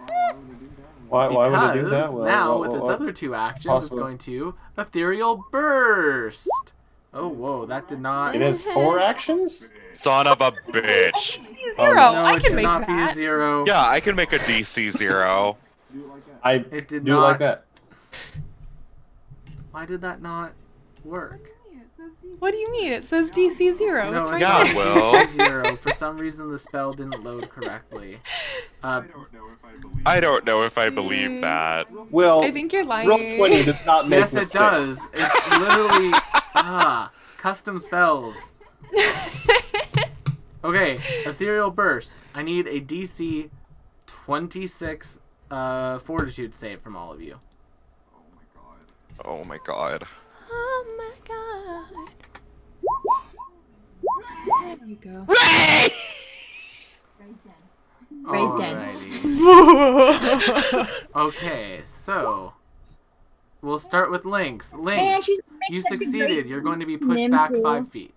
Why would I do Because that? Well, now, well, with well, its other 2 actions, it's possible. going to Ethereal Burst. Oh, whoa, that did not... It has 4 actions? Son of a bitch. Zero. No, I it can should make not be a that. 0. Yeah, I can make a DC 0. I It did do not. like that. Why did that not work? What do you mean? It says DC 0. No, it's right Yeah, there. well. DC 0. For some reason, the spell didn't load correctly. I don't know if I believe that. Well, I think you're lying. roll 20 does not make Yes, it mistakes. does. It's literally custom spells. Okay, Ethereal Burst. I need a DC 26 Fortitude save from all of you. Oh my god. Oh my god. There we go. Ray's dead. Alrighty. Okay, so we'll start with Lynx. Man, Lynx, she's you such a succeeded. great You're going to be pushed Nim back too. 5 feet.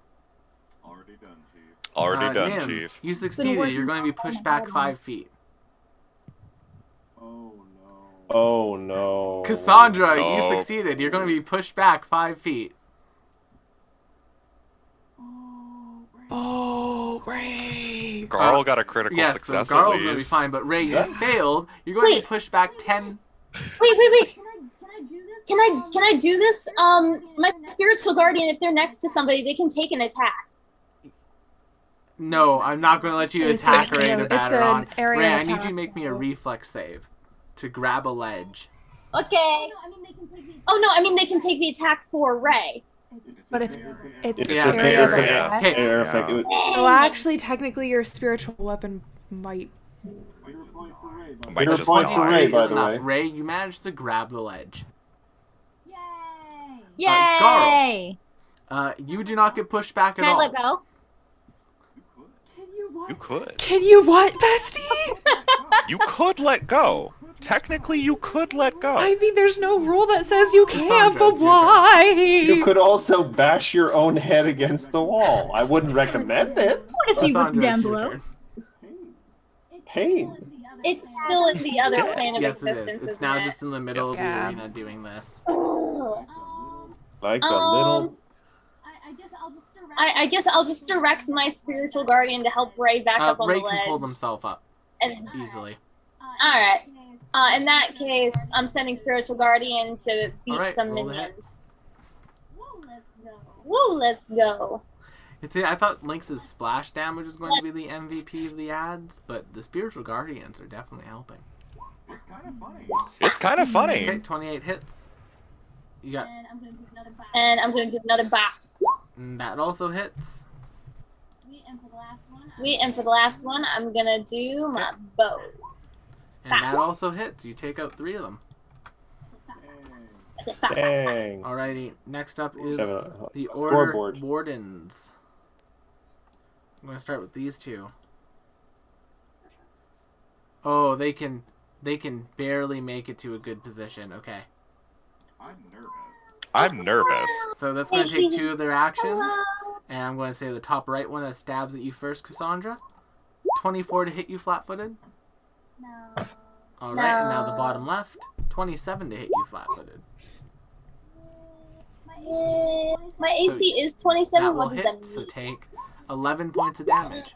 Already done, Nim, Chief. you succeeded. You're going to be pushed back 5 feet. Oh no. Cassandra, you No. succeeded. You're going to be pushed back 5 feet. Oh, Ray. Carl got a critical Yes, so success at Garl's going to be least. fine, but Ray, you failed. You're going to be pushed back 10. Wait. Can I do this? My spiritual guardian, if they're next to somebody, they can take an attack. No, I'm not going to let you It's attack an Ray area- to batter it's an on. area Ray, I need you attack, to make me a so- reflex save to grab a ledge. Okay. Oh no, I mean they can take the attack for Ray. But it's It's Yeah, just area it's effect. a Okay. air effect. Yeah. So actually, technically, your spiritual weapon might. Might You're just point for die. Ray, 23 by is the enough. way. Ray, you managed to grab the ledge. Yay! You do not get pushed back Can at I all. let go? You could. Can you what, bestie? You could let go. technically you could let go. I mean, there's no rule that says you can't, Cassandra, but it's your turn. why? You could also bash your own head against the wall. I wouldn't recommend it. I want to see what's Cassandra, down it's your below. turn. Pain. It's still in the other plane of Yes, it existence, is. It's isn't now it? just in the middle of the Yeah. arena doing this. Like a little. I guess I'll just direct my spiritual guardian to help Ray back up on Ray the ledge. can pull himself up And easily. alright. In that case, I'm sending spiritual guardian to beat Alright, some roll the hit. minions. Woo, let's go. I thought Lynx's splash damage was going to be the MVP of the ads, but the spiritual guardians are definitely helping. It's kind of funny. Okay, 28 hits. You got And I'm gonna do another bop. that also hits. Sweet, and for the last one, I'm gonna do my bow. And that also hits. You take out 3 of them. That's it. Bop. Dang. Alrighty, next up is Have a the scoreboard. Order Wardens. I'm gonna start with these 2. Oh, they can barely make it to a good position. Okay. I'm nervous. So that's going to take 2 of their actions. And I'm going to say the top right one that stabs at you first, Cassandra. 24 to hit you flat-footed. No. Alright, and now the bottom left. 27 to hit you flat-footed. My AC is 27. That will What does that hit, mean? so take 11 points of damage.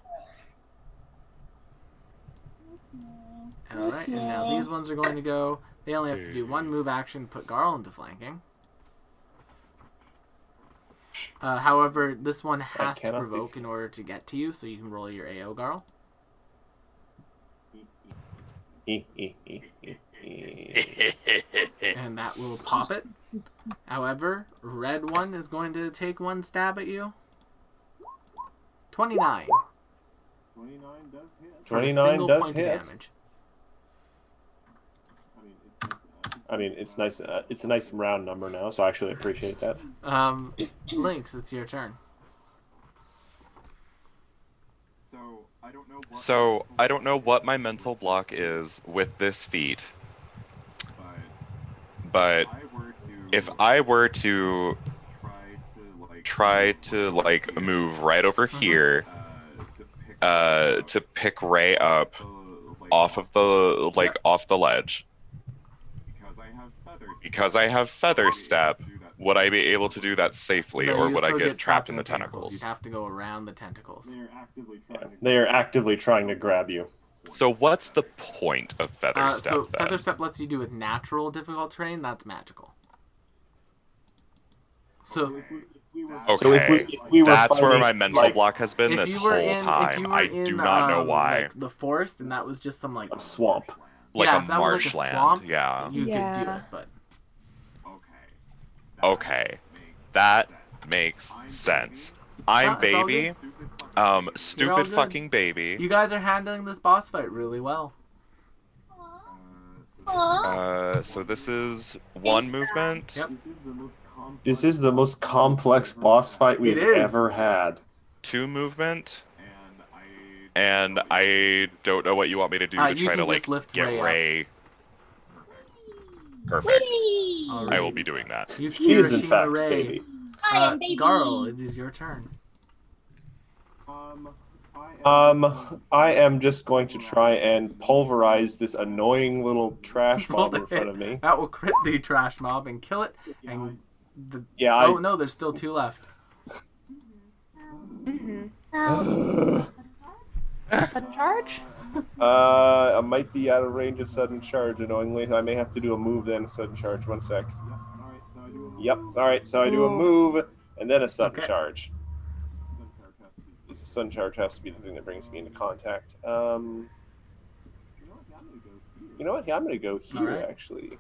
Alright, and now these ones are going to go... They only have to do 1 move action, put Garl into flanking. However, this one has to cannot be provoke in order to get to you, so you can roll your AO, Garl. And that will pop it. However, red one is going to take 1 stab at you. 29. 29 does hit. Damage. I mean, it's nice. It's a nice round number now, so I actually appreciate that. Lynx, it's your turn. So, I don't know what my mental block is with this feat, but if I were to try to like move right over here to pick Ray up off of the off the ledge, because I have feather step, would I be able to do that safely, No, or you would I still get trapped in the tentacles? You'd have to go around the tentacles. They are actively trying to grab you. So what's the point of feather step So then? feather step lets you do with natural difficult terrain. That's magical. So Okay, So if we were that's where fighting, my mental like, block has been if this you whole were in, time. I do not know why. Like the forest, and that was just some like a swamp. Like yeah, a if that was like a marshland, swamp, yeah. you could do Yeah. it, but Okay, that makes sense. I'm it's all baby, all stupid good. fucking baby. you guys are handling this boss fight really well. So this is 1 movement. Yep. This is the most complex boss fight we've It is. ever had. 2 movement. And I don't know what you want me to do to You try can to just like lift get Ray up. Ray. Perfect. All I will right. be doing that. You She is in Kirishima fact Ray. baby. I am baby. Garl, it is your turn. I am just going to try and pulverize this annoying little trash mob in front of me. That will crit the trash mob and kill it. And the Yeah, oh no, there's still 2 left. Sudden charge? I might be out of range of sudden charge, annoyingly. I may have to do a move then a sudden charge. 1 sec. Yep. Alright, so I do a move and then a sudden Okay. charge. This sudden charge has to be the thing that brings me into contact. You know what? Yeah, I'm gonna go here Alright. actually.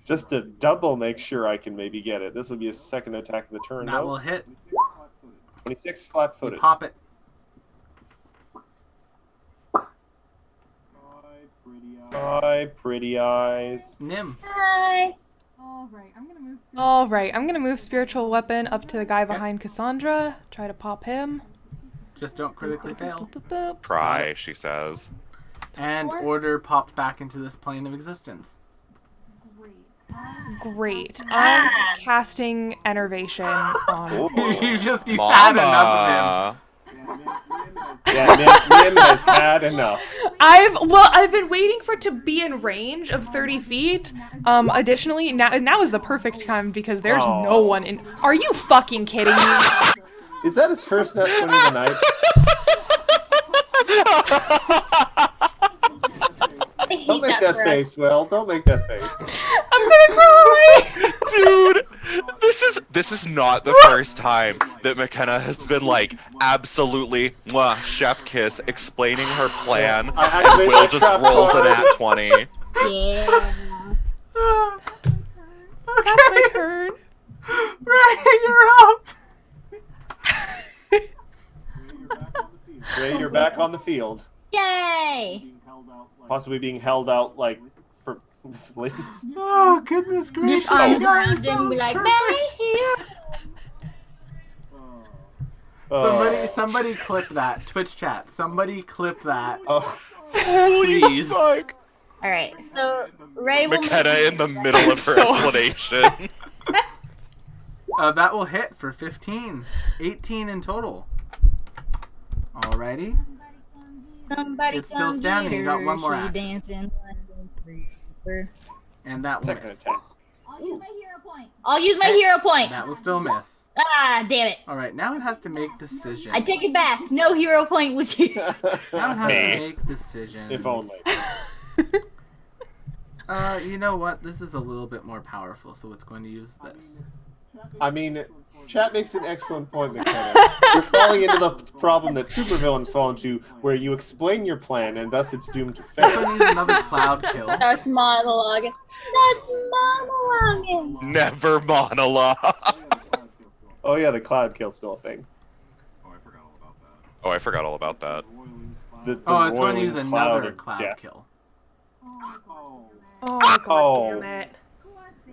Just to double make sure I can maybe get it. This will be a second attack of the turn. That though. will hit. 26 You flat-footed. pop it. Hi, pretty eyes. Nim. Hi. All right, I'm gonna move spiritual weapon up to the guy behind Cassandra. Try to pop him. Just don't critically fail. Boop, boop, boop. Pry, she says. And order popped back into this plane of existence. Great. I'm casting Enervation on. You've had enough of him. Mama. Yeah, Nim has had enough. I've been waiting for it to be in range of 30 feet. Additionally, now is the perfect time because there's no one in. Are you fucking kidding me? Is that his first net 20 of the night? Don't make that face, Will. Don't make that face. I'm gonna cry. Dude, this is not the first time that McKenna has been like absolutely chef kiss explaining her plan, and Will just rolls an at 20. Yeah. That's my turn. Ray, you're up. Ray, you're back on the field. Yay! Possibly being held out like for limbs. Oh, goodness gracious. Just arms guys, around that him, was be like, perfect. "Barry here." Somebody clip that. Twitch chat. Somebody clip that. Oh. Please. Fuck. All right, so Ray will. McKenna in the middle of her So explanation. That will hit for 15. 18 in total. Alrighty. Somebody It's still come standing. get You got her. one more She action. dancing like And that will Second miss. attack. I'll use my hero point. I'll use my hero point. That will still miss. Ah, damn it! Alright, now it has to make decisions. I take it back. No hero point was here. Now it has Me. to make decisions. If only. You know what? This is a little bit more powerful, so it's going to use this. I mean, chat makes an excellent point, McKenna. You're falling into the problem that supervillains fall into, where you explain your plan and thus it's doomed to It's fail. going to use another cloud kill. That's monologue. That's monologue. Never monologue. Oh yeah, the cloud kill's still a thing. Oh, I forgot all about that. The Oh, it's going to roiling use cloud another of cloud death. kill. Oh god Oh. damn it.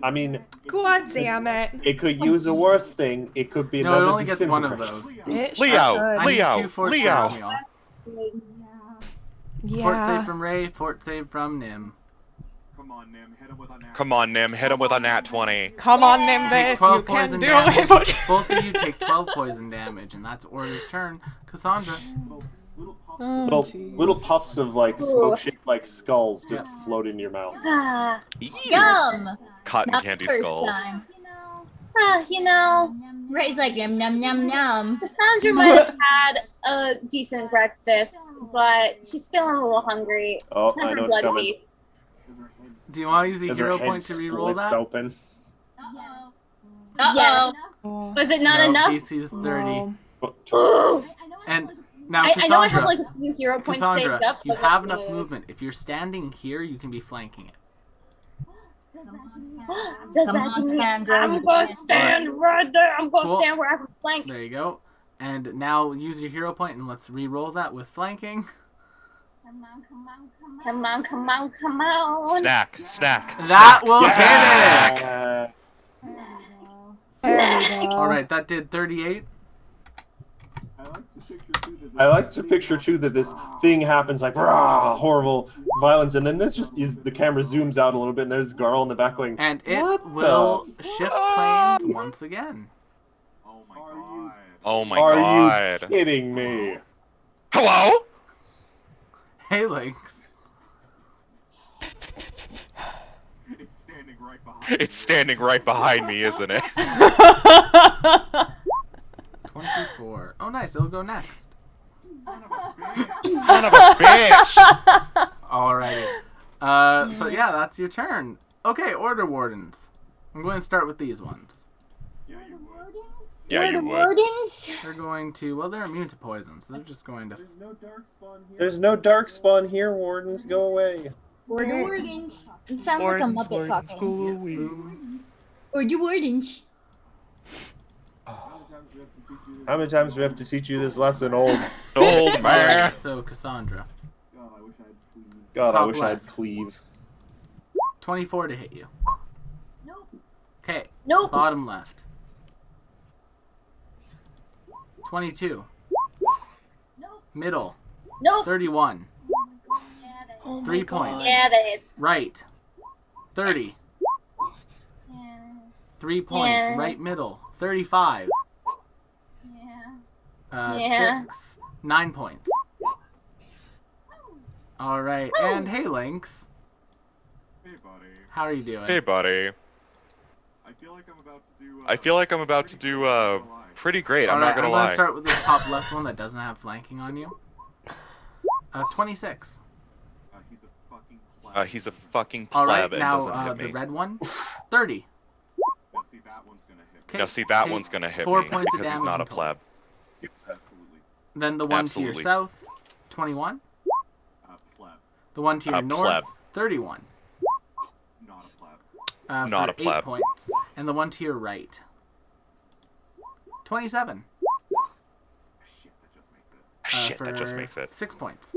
I mean, God damn it. it could use a worse thing. It could be No, another it only gets one of disintegration. those. It Leo, should. I Leo, need 2 fort Leo. saves, y'all. Yeah. Fort save from Ray, fort save from Nim. Come on, Nim, hit him with a nat 20. Come on, Take Nimbus, you 12 can poison do damage. it. But... Both of you take 12 poison damage, and that's Order's turn. Cassandra. Oh, Little puffs of like smoke-shaped like skulls just float into your mouth. Ah, Ew. Yum. Cotton Not candy the first skulls. time. you know, Ray's like yum yum yum yum. Cassandra might have had a decent breakfast, but she's feeling a little hungry. Oh, I Her know it's blood coming. piece. Do you want to use a As her hero head point to reroll splits that? open. Uh Yes. oh. Was it not No, enough? DC is 30. No. And now, I know I have Cassandra, like a few hero points Cassandra, saved up. you but have that's enough what it is. movement. If you're standing here, you can be flanking it. does Come that on, mean Sandra. I'm gonna stand right there. I'm gonna Cool. stand where I can flank. There you go. And now use your hero point, and let's re-roll that with flanking. Come on, come on, come on. Snack. That will Yeah. hit it! There we go. Alright, that did 38. I like to picture too that this thing happens like rah, horrible violence, and then this just is the camera zooms out a little bit, and there's Garl in the back going, And it What will the shift planes once again. Oh my "Are god. you kidding me?" Hello? Hey, Lynx. It's standing right behind me, isn't it? 24. Oh, nice. It'll go next. Son of a bitch! Alrighty. But yeah, that's your turn. Okay, Order Wardens. I'm going to start with these ones. Yeah, Where you the would. wardens? They're going to, well, they're immune to poison, so they're just going to. There's no dark spawn here, Wardens. Go away. Where the wardens? It sounds like a Muppet talking. Or the wardens. How many times do we have to teach you this lesson, old? Old man. Alright, so Cassandra. God, I Top wish left. I'd cleave. 24 to hit you. Okay, Nope. bottom left. 22. Middle. Nope. 31. Oh my 3 God. points. Yeah, that hits. Right. 30. Yeah. 3 points. Yeah. Right middle. 35. Yeah. Yeah. 6. 9 points. All right. And hey, Lynx. Hey, buddy. How are you doing? Hey, buddy. I feel like I'm about to do Pretty great. I'm All not right, gonna I'm lie. gonna start with the top left one that doesn't have flanking on you. 26. He's a fucking All pleb right, and now doesn't hit the me. red one. 30. Now see, that one's gonna hit. Okay, Now see, that take one's gonna hit 4 me points of because he's damage not a in total. pleb. Absolutely. Then the one to your Absolutely. south, 21. Pleb. The one to your north, pleb. 31. Not a pleb. Not for a pleb. 8 points. And the one to your right, 27. Shit, that just makes it. Shit, that just for makes it. 6 points.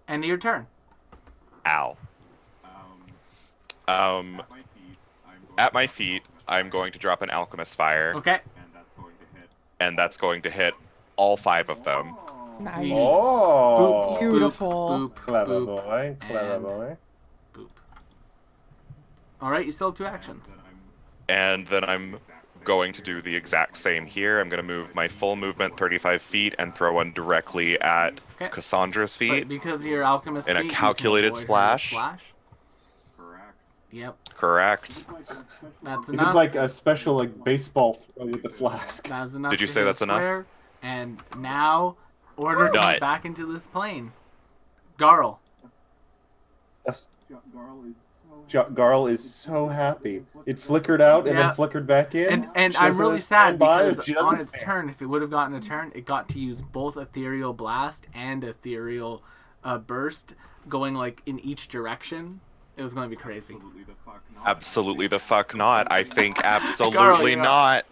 End of your turn. Ow. Um, At my feet, I'm going to drop an Alchemist Fire, Okay. and that's going to hit. and that's going to hit all 5 of them. Nice. Oh, Boop, Beautiful. Boop, boop, clever boop, boy, clever and boy. boop. All right, you still have 2 actions. And then I'm going to do the exact same here. I'm going to move my full movement 35 feet and throw one directly at Okay. Cassandra's feet. But because you're alchemist, In a feat, you can calculated avoid her splash. Correct. Yep, Correct. that's It enough. was like a special like baseball throw with the flask. That's enough. Did you to say hit a that's enough? square, And now, order comes Nut. back into this plane. Garl. Yes. Garl is so happy. It flickered out and Yeah. then flickered back in. And She I'm doesn't really sad stand by, because she on doesn't its care. turn, if it would have gotten a turn, it got to use both Ethereal Blast and Ethereal Burst going like in each direction. It was going to be crazy. Absolutely the fuck not. I think absolutely you're not.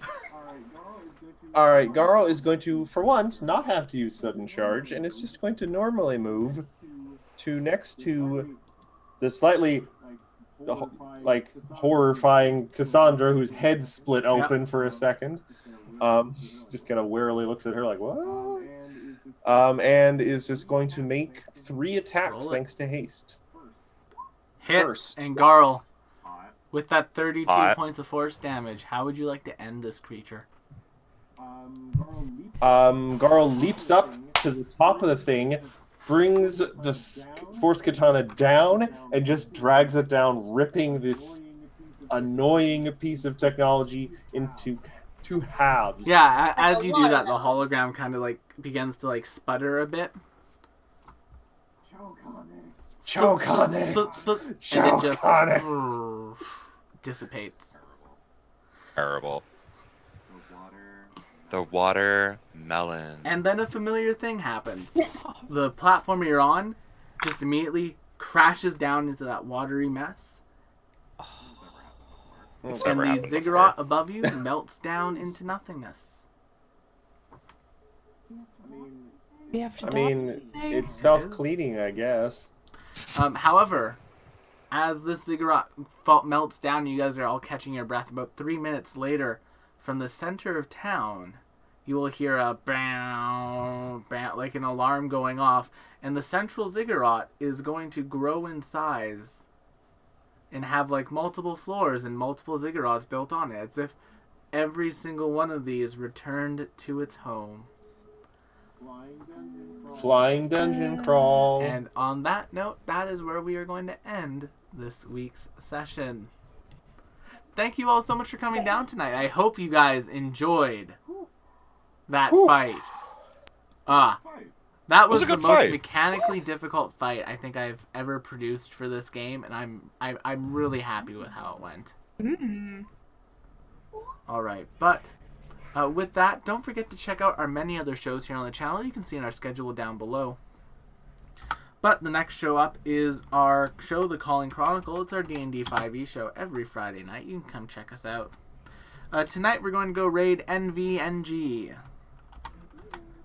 Alright, Garl is going to, for once, not have to use sudden charge, and is just going to normally move to next to the slightly like horrifying Cassandra, whose head split open for a second. Just kind of warily looks at her like, what? And is just going to make 3 attacks Roll it. thanks to haste. Hit First. and Garl, with that 32 Hot. points of force damage, how would you like to end this creature? Garl leaps up to the top of the thing, brings the force katana down, and just drags it down, ripping this annoying piece of technology into 2 halves. Yeah, as you do that, the hologram kind of like begins to like sputter a bit. Choke on it! And it Choke just on it! dissipates. Terrible. The watermelon. And then a familiar thing happens. The platform you're on just immediately crashes down into that watery mess. It's And never the happened ziggurat before. above you melts down into nothingness. We have to I dodge mean, anything? it's self-cleaning, I guess. However, as this ziggurat melts down, you guys are all catching your breath. About 3 minutes later, from the center of town, you will hear a bang, bang, like an alarm going off, and the central ziggurat is going to grow in size and have like multiple floors and multiple ziggurats built on it. It's if every single one of these returned to its home. Flying dungeon crawl. And on that note, that is where we are going to end this week's session. Thank you all so much for coming down tonight. I hope you guys enjoyed that fight. That was a the good most fight. mechanically difficult fight I think I've ever produced for this game, and I'm really happy with how it went. Mm. All right, but with that, don't forget to check out our many other shows here on the channel. You can see in our schedule down below. But the next show up is our show, The Calling Chronicle. It's our D&D 5e show every Friday night. You can come check us out. Tonight we're going to go raid NVNG.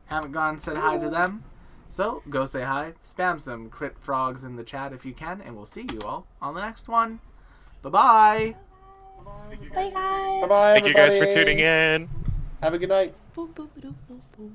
Haven't gone and said hi to them? So go say hi. Spam some crit frogs in the chat if you can, and we'll see you all on the next one. Bye-bye! Bye, guys. Bye-bye, Thank you guys for everybody. tuning in. Have a good night. Boop, boop, boop, boop, boop.